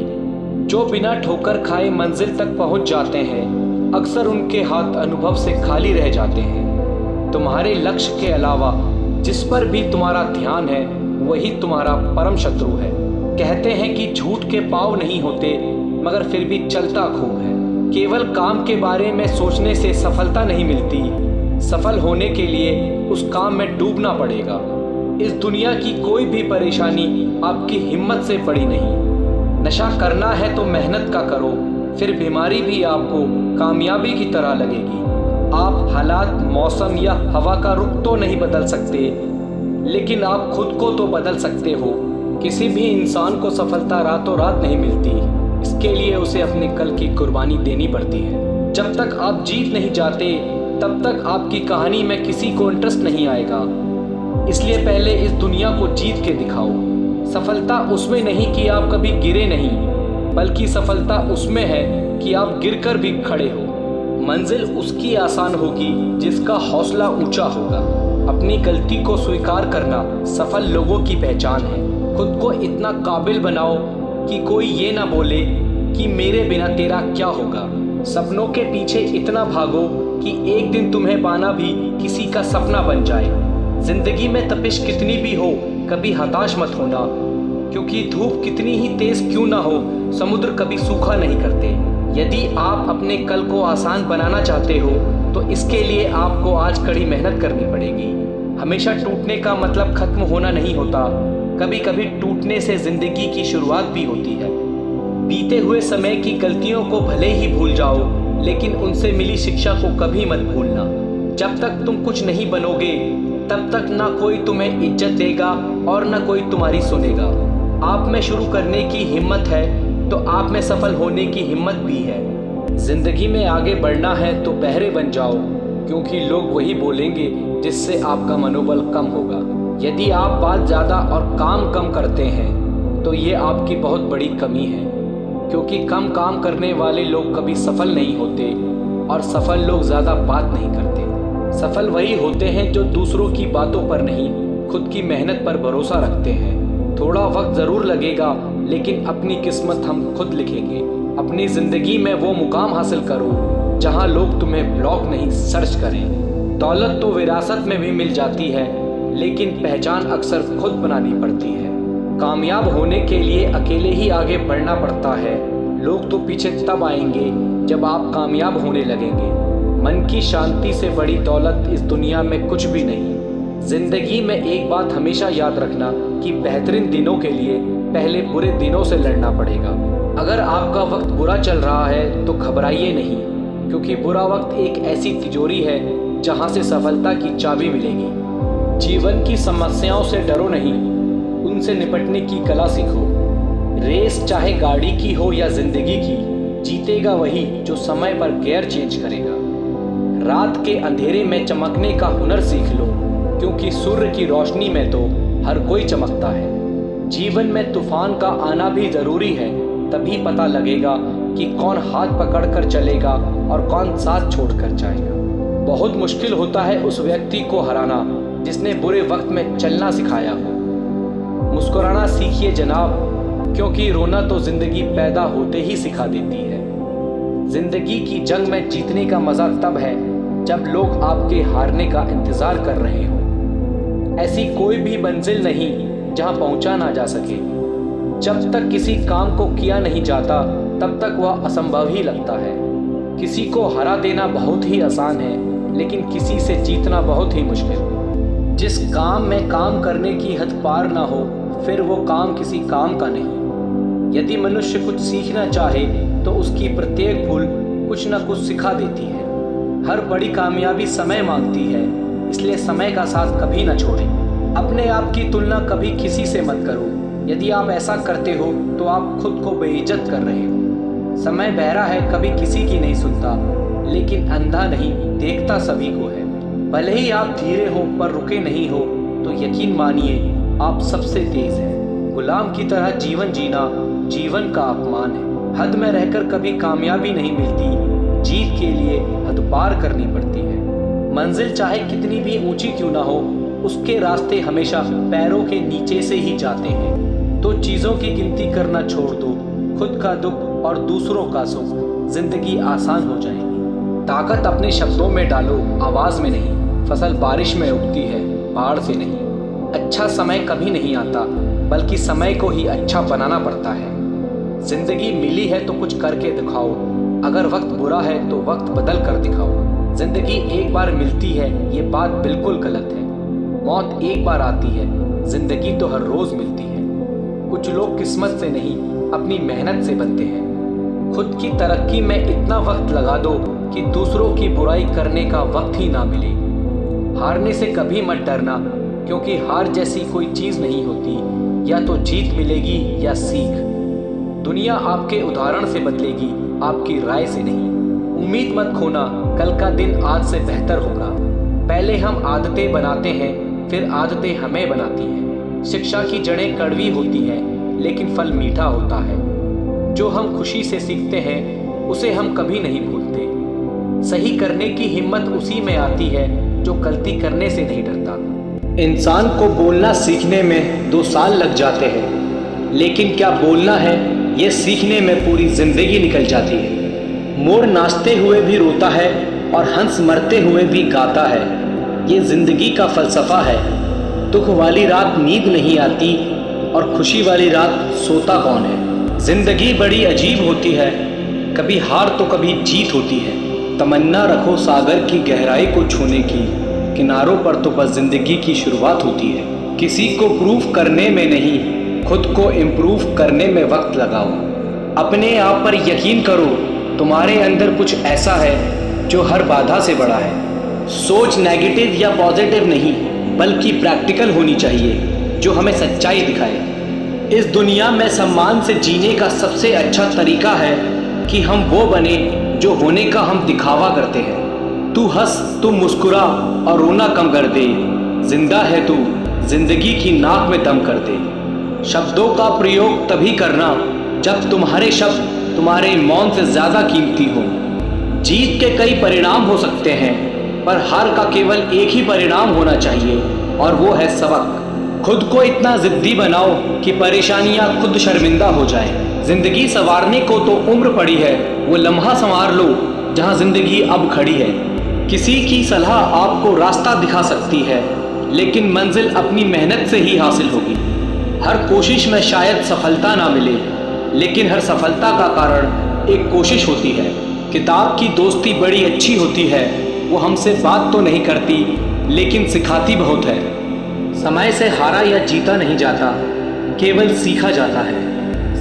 जो बिना ठोकर खाए मंजिल तक पहुंच जाते हैं, अक्सर उनके हाथ अनुभव से खाली रह जाते हैं। तुम्हारे लक्ष्य के अलावा जिस पर भी तुम्हारा ध्यान है वही तुम्हारा परम शत्रु है। कहते हैं कि झूठ के पाँव नहीं होते, मगर फिर भी चलता खूब है। केवल काम के बारे में सोचने से सफलता नहीं मिलती। सफल होने के लिए उस काम में डूबना पड़ेगा। इस दुनिया की कोई भी परेशानी आपकी हिम्मत से बड़ी नहीं। नशा करना है तो मेहनत का करो, फिर बीमारी भी आपको कामयाबी की तरह लगेगी। आप हालात, मौसम या हवा का रुख तो नहीं बदल सकते, लेकिन आप खुद को तो बदल सकते हो। किसी भी इंसान को सफलता रातों रात नहीं मिलती। इसके लिए उसे अपने कल की कुर्बानी देनी पड़ती है। जब तक आप जीत नहीं जाते तब तक आपकी कहानी में किसी को इंटरेस्ट नहीं आएगा। इसलिए पहले इस दुनिया को जीत के दिखाओ। सफलता उसमें नहीं कि आप कभी गिरे नहीं, बल्कि सफलता उसमें है कि आप गिरकर भी खड़े हो। मंजिल उसकी आसान होगी जिसका हौसला ऊंचा होगा। अपनी गलती को स्वीकार करना सफल लोगों की पहचान है। खुद को इतना काबिल बनाओ कि कोई ये ना बोले कि मेरे बिना तेरा क्या होगा। सपनों के पीछे इतना भागो कि एक दिन तुम्हें पाना भी किसी का सपना बन जाए। जिंदगी में तपिश कितनी भी हो, कभी हताश मत होना, क्योंकि धूप कितनी ही तेज क्यों ना हो, समुद्र कभी सूखा नहीं करते। यदि आप अपने कल को आसान बनाना चाहते हो तो इसके लिए आपको आज कड़ी मेहनत करनी पड़ेगी। हमेशा टूटने का मतलब खत्म होना नहीं होता। कभी कभी टूटने से जिंदगी की शुरुआत भी होती है। बीते हुए समय की गलतियों को भले ही भूल जाओ, लेकिन उनसे मिली शिक्षा को कभी मत भूलना। जब तक तुम कुछ नहीं बनोगे तब तक ना कोई तुम्हें इज्जत देगा और ना कोई तुम्हारी सुनेगा। आप में शुरू करने की हिम्मत है तो आप में सफल होने की हिम्मत भी है। जिंदगी में आगे बढ़ना है तो बहरे बन जाओ, क्योंकि लोग वही बोलेंगे जिससे आपका मनोबल कम होगा। यदि आप बात ज़्यादा और काम कम करते हैं तो ये आपकी बहुत बड़ी कमी है, क्योंकि कम काम करने वाले लोग कभी सफल नहीं होते और सफल लोग ज़्यादा बात नहीं करते। सफल वही होते हैं जो दूसरों की बातों पर नहीं, खुद की मेहनत पर भरोसा रखते हैं। थोड़ा वक्त ज़रूर लगेगा, लेकिन अपनी किस्मत हम खुद लिखेंगे। अपनी ज़िंदगी में वो मुकाम हासिल करो जहाँ लोग तुम्हें ब्लॉक नहीं सर्च करें। दौलत तो विरासत में भी मिल जाती है, लेकिन पहचान अक्सर खुद बनानी पड़ती है। कामयाब होने के लिए अकेले ही आगे बढ़ना पड़ता है। लोग तो पीछे तब आएंगे जब आप कामयाब होने लगेंगे। मन की शांति से बड़ी दौलत इस दुनिया में कुछ भी नहीं। जिंदगी में एक बात हमेशा याद रखना कि बेहतरीन दिनों के लिए पहले बुरे दिनों से लड़ना पड़ेगा। अगर आपका वक्त बुरा चल रहा है तो घबराइए नहीं, क्योंकि बुरा वक्त एक ऐसी तिजोरी है जहां से सफलता की चाबी मिलेगी। जीवन की समस्याओं से डरो नहीं, उनसे निपटने की कला सीखो। रेस चाहे गाड़ी की हो या जिंदगी की, जीतेगा वही जो समय पर गियर चेंज करेगा। रात के अंधेरे में चमकने का हुनर सीख लो, क्योंकि सूर्य की रोशनी में तो हर कोई चमकता है। जीवन में तूफान का आना भी ज़रूरी है, तभी पता लगेगा कि कौन हाथ पकड़कर चलेगा और कौन साथ छोड़कर जाएगा। बहुत मुश्किल होता है उस व्यक्ति को हराना जिसने बुरे वक्त में चलना सिखाया हो। मुस्कुराना सीखिए जनाब, क्योंकि रोना तो जिंदगी पैदा होते ही सिखा देती है। जिंदगी की जंग में जीतने का मज़ा तब है जब लोग आपके हारने का इंतज़ार कर रहे हो। ऐसी कोई भी मंजिल नहीं जहां पहुंचा ना जा सके। जब तक किसी काम को किया नहीं जाता तब तक वह असंभव ही लगता है। किसी को हरा देना बहुत ही आसान है, लेकिन किसी से जीतना बहुत ही मुश्किल। जिस काम में काम करने की हद पार ना हो, फिर वो काम किसी काम का नहीं। यदि मनुष्य कुछ सीखना चाहे तो उसकी प्रत्येक भूल कुछ न कुछ सिखा देती है। हर बड़ी कामयाबी समय मांगती है, इसलिए समय का साथ कभी न छोड़ें। अपने आप की तुलना कभी किसी से मत करो। यदि आप ऐसा करते हो तो आप खुद को बेइज्जत कर रहे हो। समय बहरा है, कभी किसी की नहीं सुनता, लेकिन अंधा नहीं, देखता सभी को है। भले ही आप धीरे हो पर रुके नहीं हो, तो यकीन मानिए आप सबसे तेज हैं। गुलाम की तरह जीवन जीना जीवन का अपमान है। हद में रहकर कभी कामयाबी नहीं मिलती, जीत के लिए हद पार करनी पड़ती है। मंजिल चाहे कितनी भी ऊंची क्यों ना हो, उसके रास्ते हमेशा पैरों के नीचे से ही जाते हैं। तो चीज़ों की गिनती करना छोड़ दो, खुद का दुख और दूसरों का सुख, जिंदगी आसान हो जाएगी। ताकत अपने शब्दों में डालो, आवाज़ में नहीं। फसल बारिश में उगती है, बाढ़ से नहीं। अच्छा समय कभी नहीं आता, बल्कि समय को ही अच्छा बनाना पड़ता है। जिंदगी मिली है तो कुछ करके दिखाओ। अगर वक्त बुरा है तो वक्त बदल कर दिखाओ। जिंदगी एक बार मिलती है, ये बात बिल्कुल गलत है। मौत एक बार आती है, जिंदगी तो हर रोज मिलती है। कुछ लोग किस्मत से नहीं, अपनी मेहनत से बनते हैं। खुद की तरक्की में इतना वक्त लगा दो कि दूसरों की बुराई करने का वक्त ही ना मिले। हारने से कभी मत डरना, क्योंकि हार जैसी कोई चीज़ नहीं होती। या तो जीत मिलेगी या सीख। दुनिया आपके उदाहरण से बदलेगी, आपकी राय से नहीं। उम्मीद मत खोना, कल का दिन आज से बेहतर होगा। पहले हम आदतें बनाते हैं, फिर आदतें हमें बनाती हैं। शिक्षा की जड़ें कड़वी होती हैं, लेकिन फल मीठा होता है। जो हम खुशी से सीखते हैं, उसे हम कभी नहीं भूलते। सही करने की हिम्मत उसी में आती है जो गलती करने से नहीं डरता। इंसान को बोलना सीखने में 2 साल लग जाते हैं, लेकिन क्या बोलना है ये सीखने में पूरी जिंदगी निकल जाती है। मोर नाचते हुए भी रोता है और हंस मरते हुए भी गाता है। ये जिंदगी का फलसफा है। दुख वाली रात नींद नहीं आती और खुशी वाली रात सोता कौन है। जिंदगी बड़ी अजीब होती है, कभी हार तो कभी जीत होती है। तमन्ना रखो सागर की गहराई को छूने की, किनारों पर तो बस जिंदगी की शुरुआत होती है। किसी को प्रूफ करने में नहीं, खुद को इम्प्रूव करने में वक्त लगाओ। अपने आप पर यकीन करो, तुम्हारे अंदर कुछ ऐसा है जो हर बाधा से बड़ा है। सोच नेगेटिव या पॉजिटिव नहीं, बल्कि प्रैक्टिकल होनी चाहिए, जो हमें सच्चाई दिखाए। इस दुनिया में सम्मान से जीने का सबसे अच्छा तरीका है कि हम वो बने जो होने का हम दिखावा करते हैं। तू हंस, तू मुस्कुरा और रोना कम कर दे। जिंदा है तू, जिंदगी की नाक में दम कर दे। शब्दों का प्रयोग तभी करना जब तुम्हारे शब्द तुम्हारे मौन से ज़्यादा कीमती हो। जीत के कई परिणाम हो सकते हैं, पर हार का केवल एक ही परिणाम होना चाहिए, और वो है सबक। खुद को इतना जिद्दी बनाओ कि परेशानियां खुद शर्मिंदा हो जाएं। जिंदगी संवारने को तो उम्र पड़ी है, वो लम्हा संवार लो जहां जिंदगी अब खड़ी है। किसी की सलाह आपको रास्ता दिखा सकती है, लेकिन मंजिल अपनी मेहनत से ही हासिल होगी। हर कोशिश में शायद सफलता ना मिले, लेकिन हर सफलता का कारण एक कोशिश होती है। किताब की दोस्ती बड़ी अच्छी होती है, वो हमसे बात तो नहीं करती, लेकिन सिखाती बहुत है। समय से हारा या जीता नहीं जाता, केवल सीखा जाता है।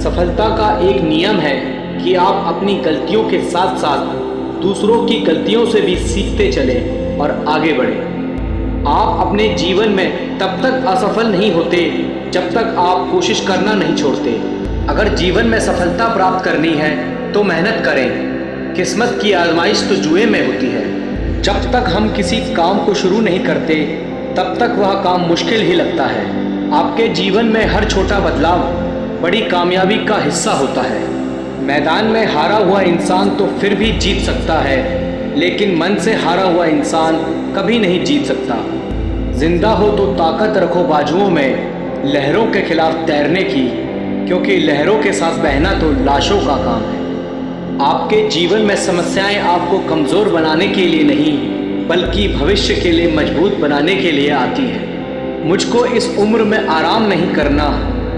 सफलता का एक नियम है कि आप अपनी गलतियों के साथ साथ दूसरों की गलतियों से भी सीखते चलें और आगे बढ़ें। आप अपने जीवन में तब तक असफल नहीं होते जब तक आप कोशिश करना नहीं छोड़ते। अगर जीवन में सफलता प्राप्त करनी है तो मेहनत करें। किस्मत की आजमाइश तो जुए में होती है। जब तक हम किसी काम को शुरू नहीं करते तब तक वह काम मुश्किल ही लगता है। आपके जीवन में हर छोटा बदलाव बड़ी कामयाबी का हिस्सा होता है। मैदान में हारा हुआ इंसान तो फिर भी जीत सकता है, लेकिन मन से हारा हुआ इंसान कभी नहीं जीत सकता। जिंदा हो तो ताकत रखो बाजुओं में लहरों के खिलाफ तैरने की, क्योंकि लहरों के साथ बहना तो लाशों का काम है। आपके जीवन में समस्याएं आपको कमज़ोर बनाने के लिए नहीं, बल्कि भविष्य के लिए मजबूत बनाने के लिए आती है। मुझको इस उम्र में आराम नहीं करना,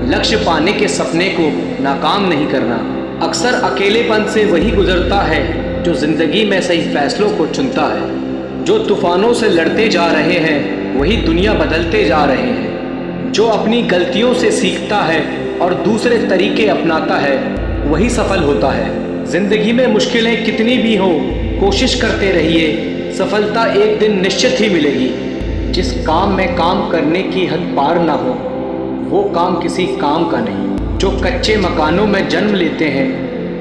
लक्ष्य पाने के सपने को नाकाम नहीं करना। अक्सर अकेलेपन से वही गुजरता है जो ज़िंदगी में सही फैसलों को चुनता है। जो तूफानों से लड़ते जा रहे हैं वही दुनिया बदलते जा रहे हैं। जो अपनी गलतियों से सीखता है और दूसरे तरीके अपनाता है वही सफल होता है। ज़िंदगी में मुश्किलें कितनी भी हो, कोशिश करते रहिए, सफलता एक दिन निश्चित ही मिलेगी। जिस काम में काम करने की हद पार ना हो वो काम किसी काम का नहीं। जो कच्चे मकानों में जन्म लेते हैं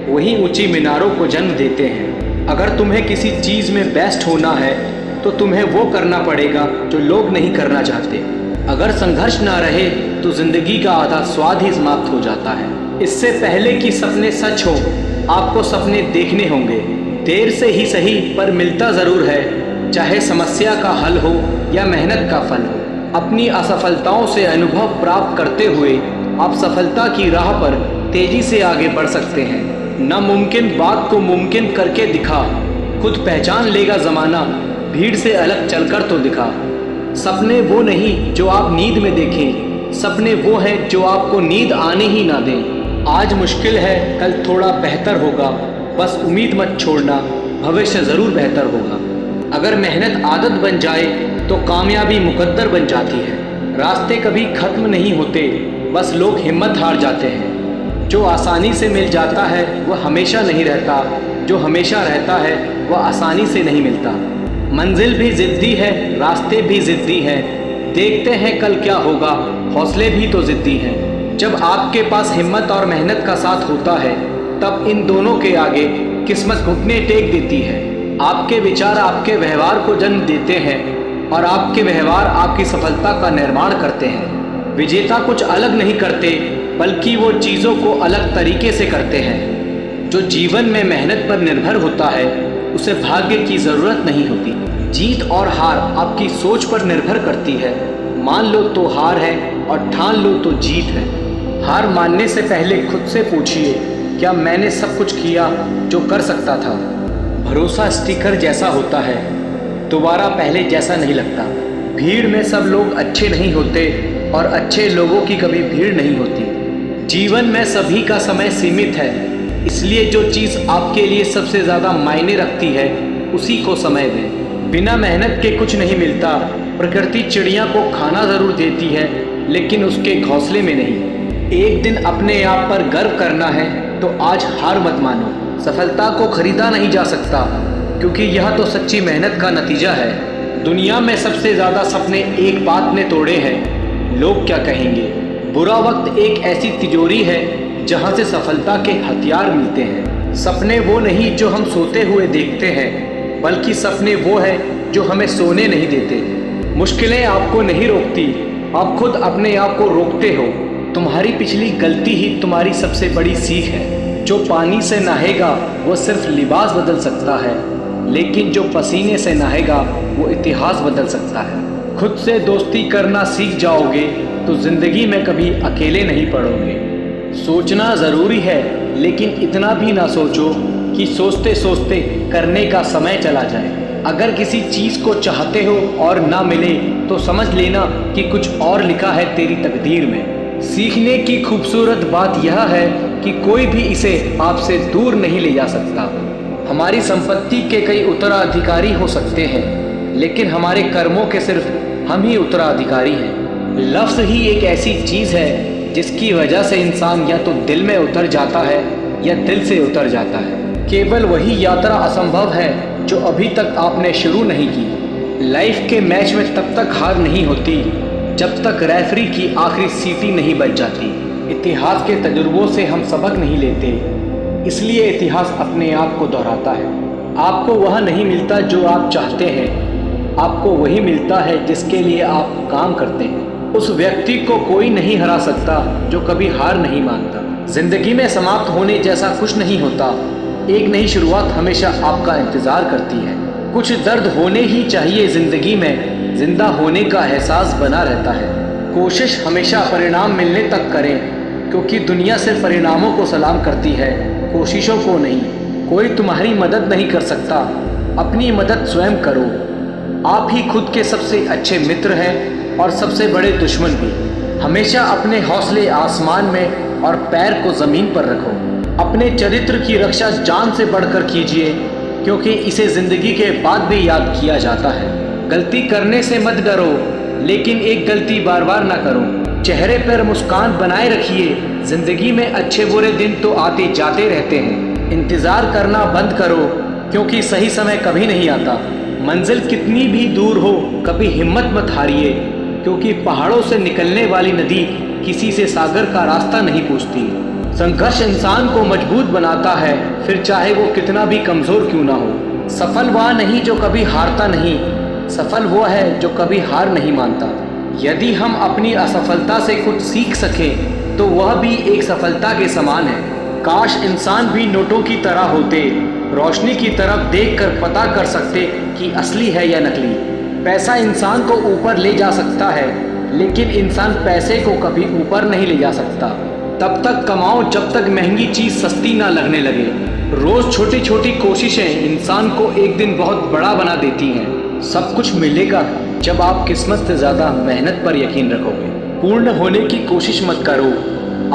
वही ऊंची मीनारों को जन्म देते हैं। अगर तुम्हें किसी चीज़ में बेस्ट होना है तो तुम्हें वो करना पड़ेगा जो लोग नहीं करना चाहते। अगर संघर्ष ना रहे तो ज़िंदगी का आधा स्वाद ही समाप्त हो जाता है। इससे पहले कि सपने सच हो आपको सपने देखने होंगे। देर से ही सही पर मिलता ज़रूर है, चाहे समस्या का हल हो या मेहनत का फल हो। अपनी असफलताओं से अनुभव प्राप्त करते हुए आप सफलता की राह पर तेजी से आगे बढ़ सकते हैं। नामुमकिन बात को मुमकिन करके दिखा, खुद पहचान लेगा ज़माना, भीड़ से अलग चलकर तो दिखा। सपने वो नहीं जो आप नींद में देखें, सपने वो हैं जो आपको नींद आने ही ना दें। आज मुश्किल है कल थोड़ा बेहतर होगा, बस उम्मीद मत छोड़ना, भविष्य ज़रूर बेहतर होगा। अगर मेहनत आदत बन जाए तो कामयाबी मुकद्दर बन जाती है। रास्ते कभी ख़त्म नहीं होते, बस लोग हिम्मत हार जाते हैं। जो आसानी से मिल जाता है वह हमेशा नहीं रहता, जो हमेशा रहता है वह आसानी से नहीं मिलता। मंजिल भी ज़िद्दी है, रास्ते भी ज़िद्दी हैं, देखते हैं कल क्या होगा, हौसले भी तो ज़िद्दी हैं। जब आपके पास हिम्मत और मेहनत का साथ होता है तब इन दोनों के आगे किस्मत घुटने टेक देती है। आपके विचार आपके व्यवहार को जन्म देते हैं और आपके व्यवहार आपकी सफलता का निर्माण करते हैं। विजेता कुछ अलग नहीं करते, बल्कि वो चीज़ों को अलग तरीके से करते हैं। जो जीवन में मेहनत पर निर्भर होता है उसे भाग्य की ज़रूरत नहीं होती। जीत और हार आपकी सोच पर निर्भर करती है। मान लो तो हार है और ठान लो तो जीत है। हार मानने से पहले खुद से पूछिए, क्या मैंने सब कुछ किया जो कर सकता था? भरोसा स्टिकर जैसा होता है, दोबारा पहले जैसा नहीं लगता। भीड़ में सब लोग अच्छे नहीं होते और अच्छे लोगों की कभी भीड़ नहीं होती। जीवन में सभी का समय सीमित है, इसलिए जो चीज़ आपके लिए सबसे ज़्यादा मायने रखती है उसी को समय दें। बिना मेहनत के कुछ नहीं मिलता। प्रकृति चिड़िया को खाना ज़रूर देती है, लेकिन उसके घोंसले में नहीं। एक दिन अपने आप पर गर्व करना है तो आज हार मत मानो। सफलता को खरीदा नहीं जा सकता, क्योंकि यह तो सच्ची मेहनत का नतीजा है। दुनिया में सबसे ज़्यादा सपने एक बात ने तोड़े हैं, लोग क्या कहेंगे। बुरा वक्त एक ऐसी तिजोरी है जहाँ से सफलता के हथियार मिलते हैं। सपने वो नहीं जो हम सोते हुए देखते हैं, बल्कि सपने वो है जो हमें सोने नहीं देते। मुश्किलें आपको नहीं रोकती, आप खुद अपने आप को रोकते हो। तुम्हारी पिछली गलती ही तुम्हारी सबसे बड़ी सीख है। जो पानी से नहाएगा वो सिर्फ लिबास बदल सकता है, लेकिन जो पसीने से नहाएगा वो इतिहास बदल सकता है। खुद से दोस्ती करना सीख जाओगे तो ज़िंदगी में कभी अकेले नहीं पड़ोगे। सोचना ज़रूरी है, लेकिन इतना भी ना सोचो कि सोचते सोचते करने का समय चला जाए। अगर किसी चीज़ को चाहते हो और ना मिले तो समझ लेना कि कुछ और लिखा है तेरी तकदीर में। सीखने की खूबसूरत बात यह है कि कोई भी इसे आपसे दूर नहीं ले जा सकता। हमारी संपत्ति के कई उत्तराधिकारी हो सकते हैं, लेकिन हमारे कर्मों के सिर्फ हम ही उत्तराधिकारी हैं। लफ्ज़ ही एक ऐसी चीज़ है जिसकी वजह से इंसान या तो दिल में उतर जाता है या दिल से उतर जाता है। केवल वही यात्रा असंभव है जो अभी तक आपने शुरू नहीं की। लाइफ के मैच में तब तक हार नहीं होती जब तक रेफरी की आखिरी सीटी नहीं बज जाती। इतिहास के तजुर्बों से हम सबक नहीं लेते, इसलिए इतिहास अपने आप को दोहराता है। आपको वह नहीं मिलता जो आप चाहते हैं, आपको वही मिलता है जिसके लिए आप काम करते हैं। उस व्यक्ति को कोई नहीं हरा सकता जो कभी हार नहीं मानता। जिंदगी में समाप्त होने जैसा कुछ नहीं होता, एक नई शुरुआत हमेशा आपका इंतज़ार करती है। कुछ दर्द होने ही चाहिए ज़िंदगी में, जिंदा होने का एहसास बना रहता है। कोशिश हमेशा परिणाम मिलने तक करें, क्योंकि दुनिया सिर्फ परिणामों को सलाम करती है, कोशिशों को नहीं। कोई तुम्हारी मदद नहीं कर सकता, अपनी मदद स्वयं करो। आप ही खुद के सबसे अच्छे मित्र हैं और सबसे बड़े दुश्मन भी। हमेशा अपने हौसले आसमान में और पैर को ज़मीन पर रखो। अपने चरित्र की रक्षा जान से बढ़कर कीजिए, क्योंकि इसे ज़िंदगी के बाद भी याद किया जाता है। गलती करने से मत डरो, लेकिन एक गलती बार बार ना करो। चेहरे पर मुस्कान बनाए रखिए, ज़िंदगी में अच्छे बुरे दिन तो आते जाते रहते हैं। इंतज़ार करना बंद करो, क्योंकि सही समय कभी नहीं आता। मंजिल कितनी भी दूर हो, कभी हिम्मत मत हारिए, क्योंकि पहाड़ों से निकलने वाली नदी किसी से सागर का रास्ता नहीं पूछती। संघर्ष इंसान को मजबूत बनाता है, फिर चाहे वो कितना भी कमज़ोर क्यों ना हो। सफल वह नहीं जो कभी हारता नहीं, सफल वो है जो कभी हार नहीं मानता। यदि हम अपनी असफलता से कुछ सीख सकें तो वह भी एक सफलता के समान है। काश इंसान भी नोटों की तरह होते, रोशनी की तरफ देखकर पता कर सकते कि असली है या नकली। पैसा इंसान को ऊपर ले जा सकता है, लेकिन इंसान पैसे को कभी ऊपर नहीं ले जा सकता। तब तक कमाओ जब तक महंगी चीज़ सस्ती ना लगने लगे। रोज़ छोटी छोटी कोशिशें इंसान को एक दिन बहुत बड़ा बना देती हैं। सब कुछ मिलेगा जब आप किस्मत से ज़्यादा मेहनत पर यकीन रखोगे। पूर्ण होने की कोशिश मत करो,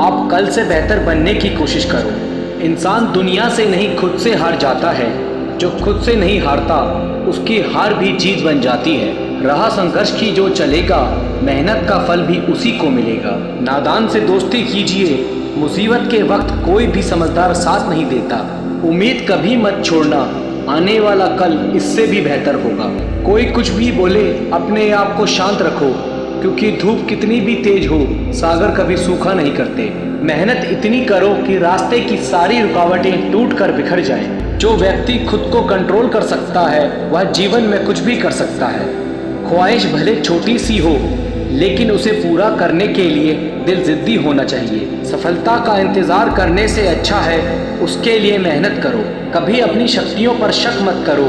आप कल से बेहतर बनने की कोशिश करो। इंसान दुनिया से नहीं खुद से हार जाता है, जो खुद से नहीं हारता उसकी हार भी जीत बन जाती है। राह संघर्ष की जो चलेगा, मेहनत का फल भी उसी को मिलेगा। नादान से दोस्ती कीजिए, मुसीबत के वक्त कोई भी समझदार साथ नहीं देता। उम्मीद कभी मत छोड़ना, आने वाला कल इससे भी बेहतर होगा। कोई कुछ भी बोले, अपने आप को शांत रखो, क्योंकि धूप कितनी भी तेज हो, सागर कभी सूखा नहीं करते। मेहनत इतनी करो कि रास्ते की सारी रुकावटें टूट कर बिखर जाएं। जो व्यक्ति खुद को कंट्रोल कर सकता है, वह जीवन में कुछ भी कर सकता है। ख्वाहिश भले छोटी सी हो, लेकिन उसे पूरा करने के लिए दिल जिद्दी होना चाहिए। सफलता का इंतज़ार करने से अच्छा है उसके लिए मेहनत करो। कभी अपनी शक्तियों पर शक मत करो,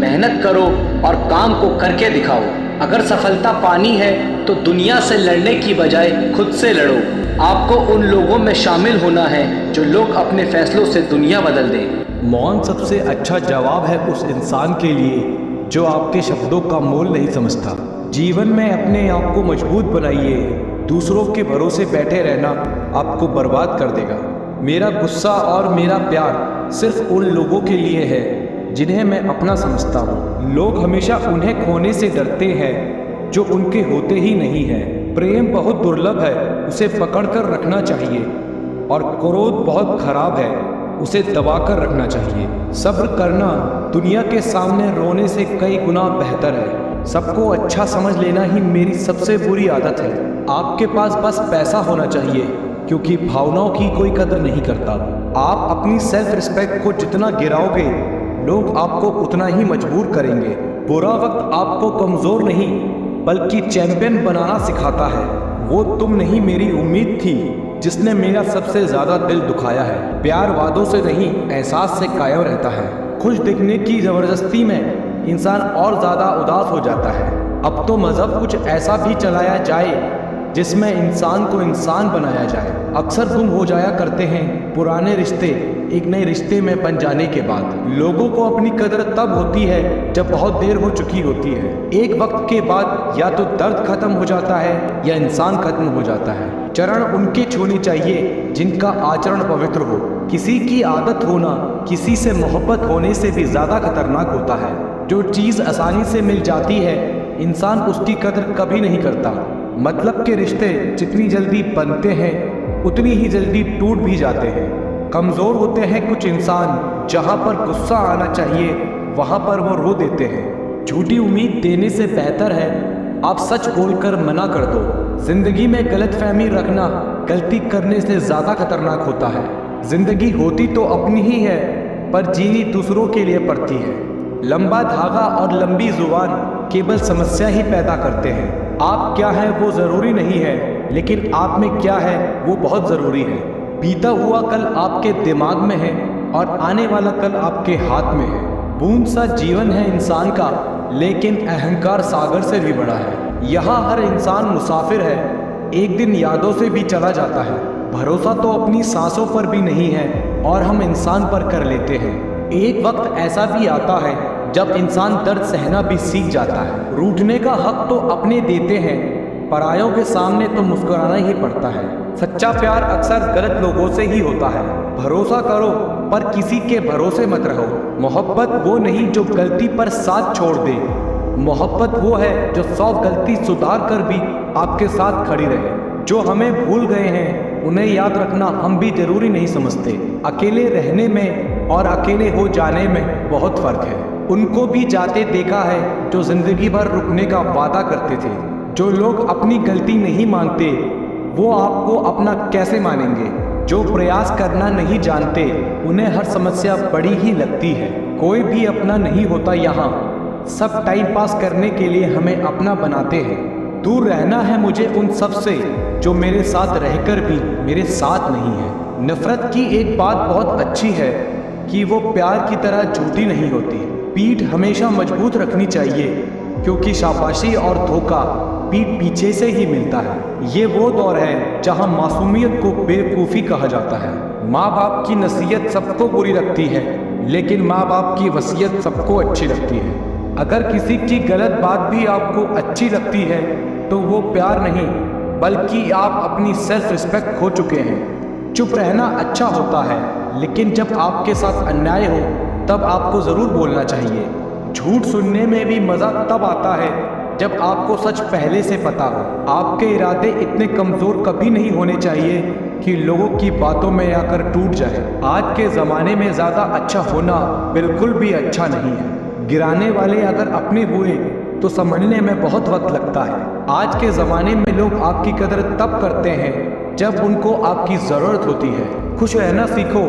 मेहनत करो और काम को करके दिखाओ। अगर सफलता पानी है तो दुनिया से लड़ने की बजाय खुद से लड़ो। आपको उन लोगों में शामिल होना है जो लोग अपने फैसलों से दुनिया बदल दें। मौन सबसे अच्छा जवाब है उस इंसान के लिए जो आपके शब्दों का मोल नहीं समझता। जीवन में अपने आप को मजबूत बनाइए, दूसरों के भरोसे बैठे रहना आपको बर्बाद कर देगा। मेरा गुस्सा और मेरा प्यार सिर्फ उन लोगों के लिए है जिन्हें मैं अपना समझता हूँ। लोग हमेशा उन्हें खोने से डरते हैं जो उनके होते ही नहीं है। प्रेम बहुत दुर्लभ है, उसे पकड़ कर रखना चाहिए, और क्रोध बहुत खराब है, उसे दबा कर रखना चाहिए। सब्र करना दुनिया के सामने रोने से कई गुना बेहतर है। सबको अच्छा समझ लेना ही मेरी सबसे बुरी आदत है। आपके पास बस पैसा होना चाहिए, क्योंकि भावनाओं की कोई कदर नहीं करता। आप अपनी सेल्फ रिस्पेक्ट को जितना गिराओगे, लोग आपको उतना ही मजबूर करेंगे। बुरा वक्त आपको कमज़ोर नहीं बल्कि चैंपियन बनाना सिखाता है। वो तुम नहीं, मेरी उम्मीद थी जिसने मेरा सबसे ज़्यादा दिल दुखाया है। प्यार वादों से नहीं, एहसास से कायम रहता है। खुश दिखने की ज़बरदस्ती में इंसान और ज़्यादा उदास हो जाता है। अब तो मज़हब कुछ ऐसा भी चलाया जाए जिसमें इंसान को इंसान बनाया जाए। अक्सर गुम हो जाया करते हैं पुराने रिश्ते एक नए रिश्ते में बन जाने के बाद। लोगों को अपनी कदर तब होती है जब बहुत देर हो चुकी होती है। एक वक्त के बाद या तो दर्द खत्म हो जाता है या इंसान खत्म हो जाता है। चरण उनके छूने चाहिए जिनका आचरण पवित्र हो। किसी की आदत होना किसी से मोहब्बत होने से भी ज़्यादा खतरनाक होता है। जो चीज़ आसानी से मिल जाती है, इंसान उसकी कदर कभी नहीं करता। मतलब के रिश्ते जितनी जल्दी बनते हैं उतनी ही जल्दी टूट भी जाते हैं। कमज़ोर होते हैं कुछ इंसान, जहाँ पर गुस्सा आना चाहिए वहाँ पर वो रो देते हैं। झूठी उम्मीद देने से बेहतर है आप सच बोलकर मना कर दो। जिंदगी में गलतफहमी रखना गलती करने से ज़्यादा खतरनाक होता है। जिंदगी होती तो अपनी ही है, पर जीनी दूसरों के लिए पड़ती है। लंबा धागा और लंबी जुबान केवल समस्या ही पैदा करते हैं। आप क्या हैं वो ज़रूरी नहीं है, लेकिन आप में क्या है वो बहुत ज़रूरी है। बीता हुआ कल आपके दिमाग में है, और आने वाला कल आपके हाथ में है। बूंद सा जीवन है इंसान का, लेकिन अहंकार सागर से भी बड़ा है। यहाँ हर इंसान मुसाफिर है, एक दिन यादों से भी चला जाता है। भरोसा तो अपनी सांसों पर भी नहीं है और हम इंसान पर कर लेते हैं। एक वक्त ऐसा भी आता है जब इंसान दर्द सहना भी सीख जाता है। रूठने का हक तो अपने देते हैं, परायों के सामने तो मुस्कुराना ही पड़ता है। सच्चा प्यार अक्सर गलत लोगों से ही होता है। भरोसा करो पर किसी के भरोसे मत रहो। मोहब्बत वो नहीं जो गलती पर साथ छोड़ दे, मोहब्बत वो है जो 100 गलती सुधार कर भी आपके साथ खड़ी रहे। जो हमें भूल गए हैं उन्हें याद रखना हम भी जरूरी नहीं समझते। अकेले रहने में और अकेले हो जाने में बहुत फर्क है। उनको भी जाते देखा है जो जिंदगी भर रुकने का वादा करते थे। जो लोग अपनी गलती नहीं मानते वो आपको अपना कैसे मानेंगे। जो प्रयास करना नहीं जानते उन्हें हर समस्या बड़ी ही लगती है। कोई भी अपना नहीं होता यहाँ, सब टाइम पास करने के लिए हमें अपना बनाते हैं। दूर रहना है मुझे उन सब से जो मेरे साथ रहकर भी मेरे साथ नहीं है। नफरत की एक बात बहुत अच्छी है कि वो प्यार की तरह झूठी नहीं होती। पीठ हमेशा मजबूत रखनी चाहिए, क्योंकि शाबाशी और धोखा पीठ पीछे से ही मिलता है। ये वो दौर है जहां मासूमियत को बेवकूफ़ी कहा जाता है। माँ बाप की नसीहत सबको बुरी लगती है, लेकिन माँ बाप की वसीयत सबको अच्छी लगती है। अगर किसी की गलत बात भी आपको अच्छी लगती है तो वो प्यार नहीं, बल्कि आप अपनी सेल्फ रिस्पेक्ट खो चुके हैं। चुप रहना अच्छा होता है, लेकिन जब आपके साथ अन्याय हो तब आपको ज़रूर बोलना चाहिए। झूठ सुनने में भी मज़ा तब आता है जब आपको सच पहले से पता हो। आपके इरादे इतने कमज़ोर कभी नहीं होने चाहिए कि लोगों की बातों में आकर टूट जाए। आज के ज़माने में ज़्यादा अच्छा होना बिल्कुल भी अच्छा नहीं है। गिराने वाले अगर अपने हुए तो संभलने में बहुत वक्त लगता है। आज के ज़माने में लोग आपकी कदर तब करते हैं जब उनको आपकी ज़रूरत होती है। खुश रहना सीखो,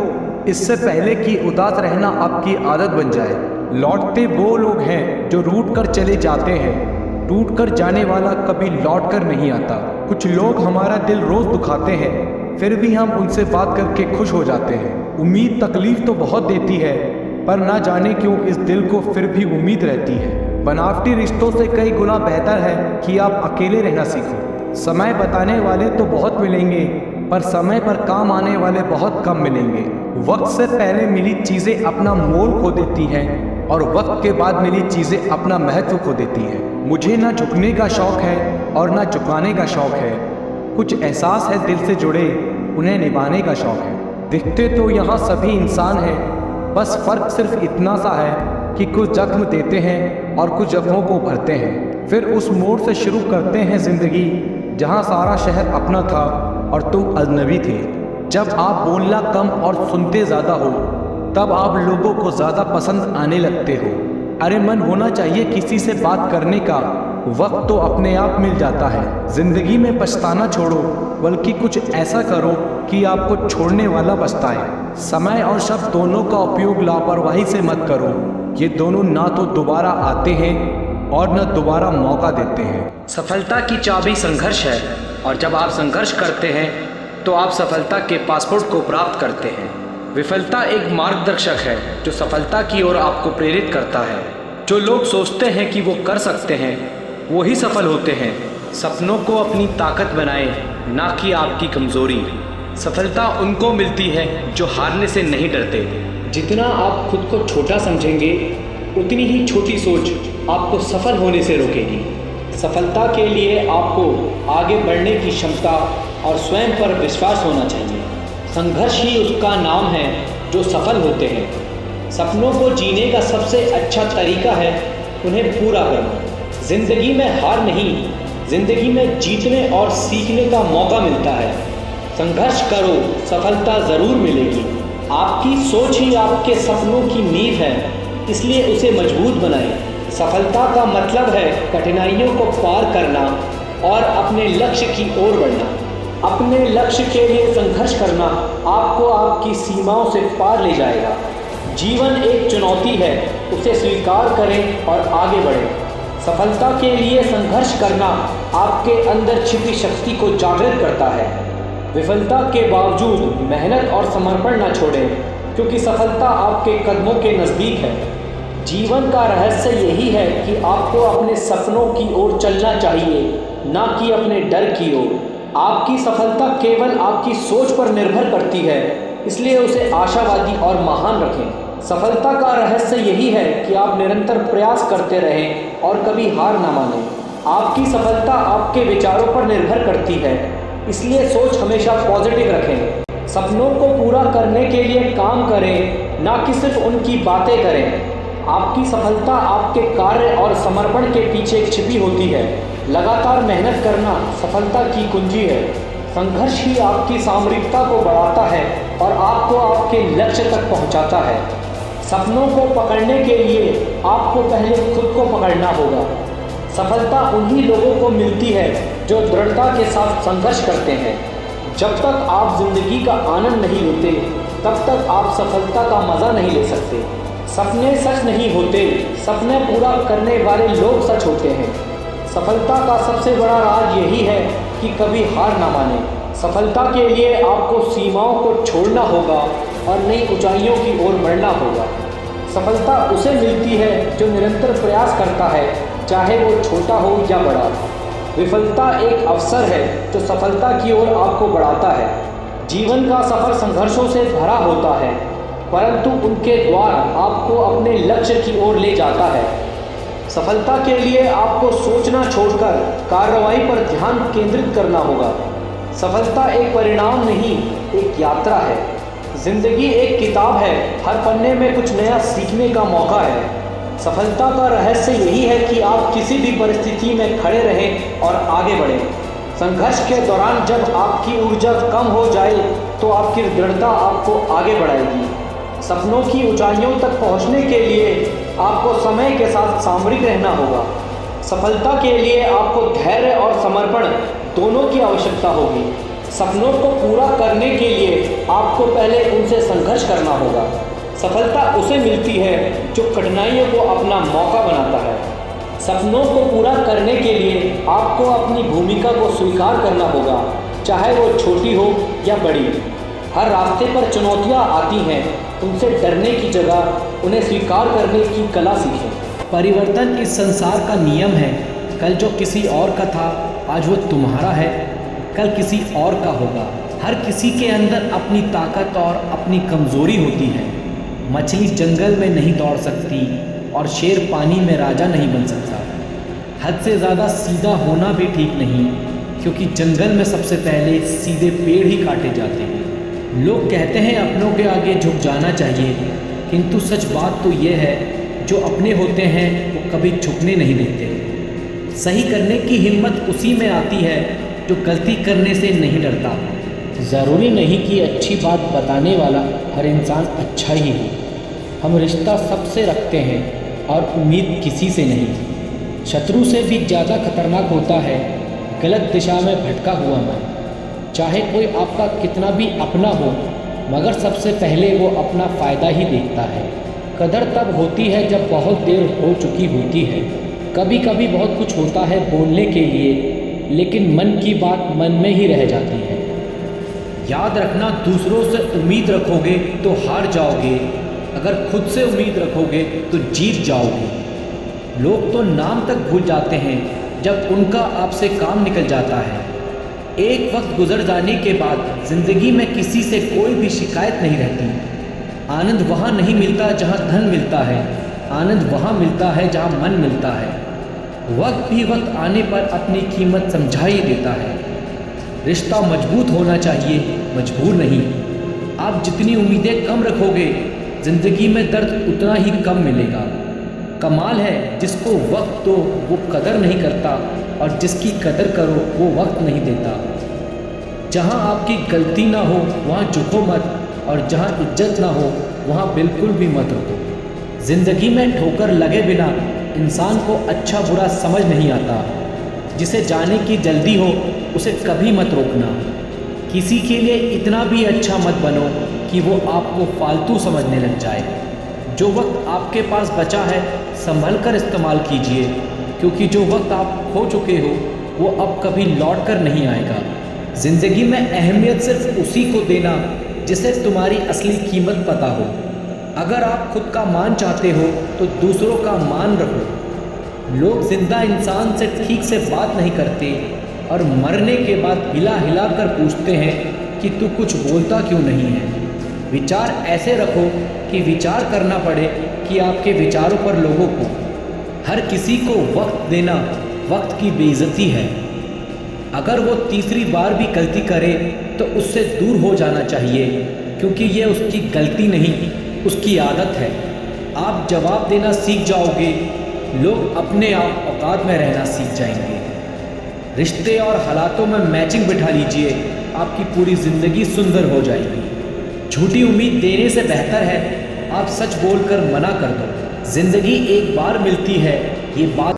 इससे पहले कि उदास रहना आपकी आदत बन जाए। लौटते वो लोग हैं जो रूठ कर चले जाते हैं, टूट कर जाने वाला कभी लौट कर नहीं आता। कुछ लोग हमारा दिल रोज़ दुखाते हैं, फिर भी हम उनसे बात करके खुश हो जाते हैं। उम्मीद तकलीफ तो बहुत देती है, पर ना जाने क्यों इस दिल को फिर भी उम्मीद रहती है। बनावटी रिश्तों से कई गुना बेहतर है कि आप अकेले रहना सीखो। समय बताने वाले तो बहुत मिलेंगे, पर समय पर काम आने वाले बहुत कम मिलेंगे। वक्त से पहले मिली चीज़ें अपना मोल खो देती हैं और वक्त के बाद मिली चीज़ें अपना महत्व खो देती हैं। मुझे ना झुकने का शौक़ है और ना झुकाने का शौक़ है। कुछ एहसास है दिल से जुड़े, उन्हें निभाने का शौक़ है। दिखते तो यहाँ सभी इंसान हैं, बस फ़र्क सिर्फ इतना सा है कि कुछ जख्म देते हैं और कुछ जख्मों को भरते हैं। फिर उस मोड़ से शुरू करते हैं ज़िंदगी जहाँ सारा शहर अपना था और तुम अजनबी थे। जब आप बोलना कम और सुनते ज़्यादा हो तब आप लोगों को ज़्यादा पसंद आने लगते हो। अरे मन होना चाहिए किसी से बात करने का, वक्त तो अपने आप मिल जाता है। ज़िंदगी में पछताना छोड़ो, बल्कि कुछ ऐसा करो कि आपको छोड़ने वाला पछताए। समय और शब्द दोनों का उपयोग लापरवाही से मत करो। ये दोनों ना तो दोबारा आते हैं और न दोबारा मौका देते हैं। सफलता की चाबी संघर्ष है, और जब आप संघर्ष करते हैं तो आप सफलता के पासपोर्ट को प्राप्त करते हैं। विफलता एक मार्गदर्शक है जो सफलता की ओर आपको प्रेरित करता है। जो लोग सोचते हैं कि वो कर सकते हैं वो ही सफल होते हैं। सपनों को अपनी ताकत बनाएं, ना कि आपकी कमज़ोरी। सफलता उनको मिलती है जो हारने से नहीं डरते। जितना आप खुद को छोटा समझेंगे उतनी ही छोटी सोच आपको सफल होने से रोकेगी। सफलता के लिए आपको आगे बढ़ने की क्षमता और स्वयं पर विश्वास होना चाहिए। संघर्ष ही उसका नाम है जो सफल होते हैं। सपनों को जीने का सबसे अच्छा तरीका है उन्हें पूरा करना। ज़िंदगी में हार नहीं, ज़िंदगी में जीतने और सीखने का मौका मिलता है। संघर्ष करो, सफलता ज़रूर मिलेगी। आपकी सोच ही आपके सपनों की नींव है, इसलिए उसे मजबूत बनाएं। सफलता का मतलब है कठिनाइयों को पार करना और अपने लक्ष्य की ओर बढ़ना। अपने लक्ष्य के लिए संघर्ष करना आपको आपकी सीमाओं से पार ले जाएगा। जीवन एक चुनौती है, उसे स्वीकार करें और आगे बढ़ें। सफलता के लिए संघर्ष करना आपके अंदर छिपी शक्ति को जागृत करता है। विफलता के बावजूद मेहनत और समर्पण न छोड़ें। क्योंकि सफलता आपके कदमों के नज़दीक है। जीवन का रहस्य यही है कि आपको अपने सपनों की ओर चलना चाहिए, ना कि अपने डर की ओर। आपकी सफलता केवल आपकी सोच पर निर्भर करती है, इसलिए उसे आशावादी और महान रखें। सफलता का रहस्य यही है कि आप निरंतर प्रयास करते रहें और कभी हार ना मानें। आपकी सफलता आपके विचारों पर निर्भर करती है, इसलिए सोच हमेशा पॉजिटिव रखें। सपनों को पूरा करने के लिए काम करें, ना कि सिर्फ उनकी बातें करें। आपकी सफलता आपके कार्य और समर्पण के पीछे छिपी होती है। लगातार मेहनत करना सफलता की कुंजी है। संघर्ष ही आपकी सामरिकता को बढ़ाता है और आपको आपके लक्ष्य तक पहुंचाता है। सपनों को पकड़ने के लिए आपको पहले खुद को पकड़ना होगा। सफलता उन्हीं लोगों को मिलती है जो दृढ़ता के साथ संघर्ष करते हैं। जब तक आप जिंदगी का आनंद नहीं लेते, तब तक आप सफलता का मज़ा नहीं ले सकते। सपने सच नहीं होते, सपने पूरा करने वाले लोग सच होते हैं। सफलता का सबसे बड़ा राज यही है कि कभी हार ना माने। सफलता के लिए आपको सीमाओं को छोड़ना होगा और नई ऊंचाइयों की ओर बढ़ना होगा। सफलता उसे मिलती है जो निरंतर प्रयास करता है, चाहे वो छोटा हो या बड़ा। विफलता एक अवसर है जो सफलता की ओर आपको बढ़ाता है। जीवन का सफ़र संघर्षों से भरा होता है, परंतु उनके द्वार आपको अपने लक्ष्य की ओर ले जाता है। सफलता के लिए आपको सोचना छोड़कर कार्रवाई पर ध्यान केंद्रित करना होगा। सफलता एक परिणाम नहीं, एक यात्रा है। जिंदगी एक किताब है, हर पन्ने में कुछ नया सीखने का मौका है। सफलता का रहस्य यही है कि आप किसी भी परिस्थिति में खड़े रहें और आगे बढ़ें। संघर्ष के दौरान जब आपकी ऊर्जा कम हो जाए तो आपकी दृढ़ता आपको आगे बढ़ाएगी। सपनों की ऊंचाइयों तक पहुंचने के लिए आपको समय के साथ सामरिक रहना होगा। सफलता के लिए आपको धैर्य और समर्पण दोनों की आवश्यकता होगी। सपनों को पूरा करने के लिए आपको पहले उनसे संघर्ष करना होगा। सफलता उसे मिलती है जो कठिनाइयों को अपना मौका बनाता है। सपनों को पूरा करने के लिए आपको अपनी भूमिका को स्वीकार करना होगा, चाहे वो छोटी हो या बड़ी। हर रास्ते पर चुनौतियाँ आती हैं, उनसे डरने की जगह उन्हें स्वीकार करने की कला सीखें। परिवर्तन इस संसार का नियम है। कल जो किसी और का था, आज वो तुम्हारा है, कल किसी और का होगा। हर किसी के अंदर अपनी ताकत और अपनी कमज़ोरी होती है। मछली जंगल में नहीं दौड़ सकती और शेर पानी में राजा नहीं बन सकता। हद से ज़्यादा सीधा होना भी ठीक नहीं, क्योंकि जंगल में सबसे पहले सीधे पेड़ ही काटे जाते हैं। लोग कहते हैं अपनों के आगे झुक जाना चाहिए, किंतु सच बात तो ये है, जो अपने होते हैं वो कभी झुकने नहीं देते। सही करने की हिम्मत उसी में आती है जो गलती करने से नहीं डरता। ज़रूरी नहीं कि अच्छी बात बताने वाला हर इंसान अच्छा ही हो। हम रिश्ता सबसे रखते हैं और उम्मीद किसी से नहीं। शत्रु से भी ज़्यादा खतरनाक होता है गलत दिशा में भटका हुआ मन। चाहे कोई आपका कितना भी अपना हो, मगर सबसे पहले वो अपना फ़ायदा ही देखता है। कदर तब होती है जब बहुत देर हो चुकी होती है। कभी कभी बहुत कुछ होता है बोलने के लिए, लेकिन मन की बात मन में ही रह जाती है। याद रखना, दूसरों से उम्मीद रखोगे तो हार जाओगे, अगर खुद से उम्मीद रखोगे तो जीत जाओगे। लोग तो नाम तक भूल जाते हैं जब उनका आपसे काम निकल जाता है। एक वक्त गुजर जाने के बाद ज़िंदगी में किसी से कोई भी शिकायत नहीं रहती। आनंद वहाँ नहीं मिलता जहाँ धन मिलता है, आनंद वहाँ मिलता है जहाँ मन मिलता है। वक्त भी वक्त आने पर अपनी कीमत समझा ही देता है। रिश्ता मजबूत होना चाहिए, मजबूर नहीं। आप जितनी उम्मीदें कम रखोगे, ज़िंदगी में दर्द उतना ही कम मिलेगा। कमाल है जिसको वक्त दो वो कदर नहीं करता, और जिसकी कदर करो वो वक्त नहीं देता। जहाँ आपकी गलती ना हो वहाँ झुको मत, और जहाँ इज्जत ना हो वहाँ बिल्कुल भी मत रुको। ज़िंदगी में ठोकर लगे बिना इंसान को अच्छा बुरा समझ नहीं आता। जिसे जाने की जल्दी हो उसे कभी मत रोकना। किसी के लिए इतना भी अच्छा मत बनो कि वो आपको फालतू समझने लग जाए। जो वक्त आपके पास बचा है संभल कर इस्तेमाल कीजिए, क्योंकि जो वक्त आप खो चुके हो वो अब कभी लौट कर नहीं आएगा। ज़िंदगी में अहमियत सिर्फ उसी को देना जिसे तुम्हारी असली कीमत पता हो। अगर आप खुद का मान चाहते हो तो दूसरों का मान रखो। लोग जिंदा इंसान से ठीक से बात नहीं करते और मरने के बाद हिला हिला कर पूछते हैं कि तू कुछ बोलता क्यों नहीं है। विचार ऐसे रखो कि विचार करना पड़े कि आपके विचारों पर लोगों को। हर किसी को वक्त देना वक्त की बेइज्जती है। अगर वो तीसरी बार भी गलती करे तो उससे दूर हो जाना चाहिए, क्योंकि ये उसकी गलती नहीं, उसकी आदत है। आप जवाब देना सीख जाओगे, लोग अपने आप औकात में रहना सीख जाएंगे। रिश्ते और हालातों में मैचिंग बिठा लीजिए, आपकी पूरी ज़िंदगी सुंदर हो जाएगी। झूठी उम्मीद देने से बेहतर है आप सच बोलकर मना कर दो। ज़िंदगी एक बार मिलती है, ये बात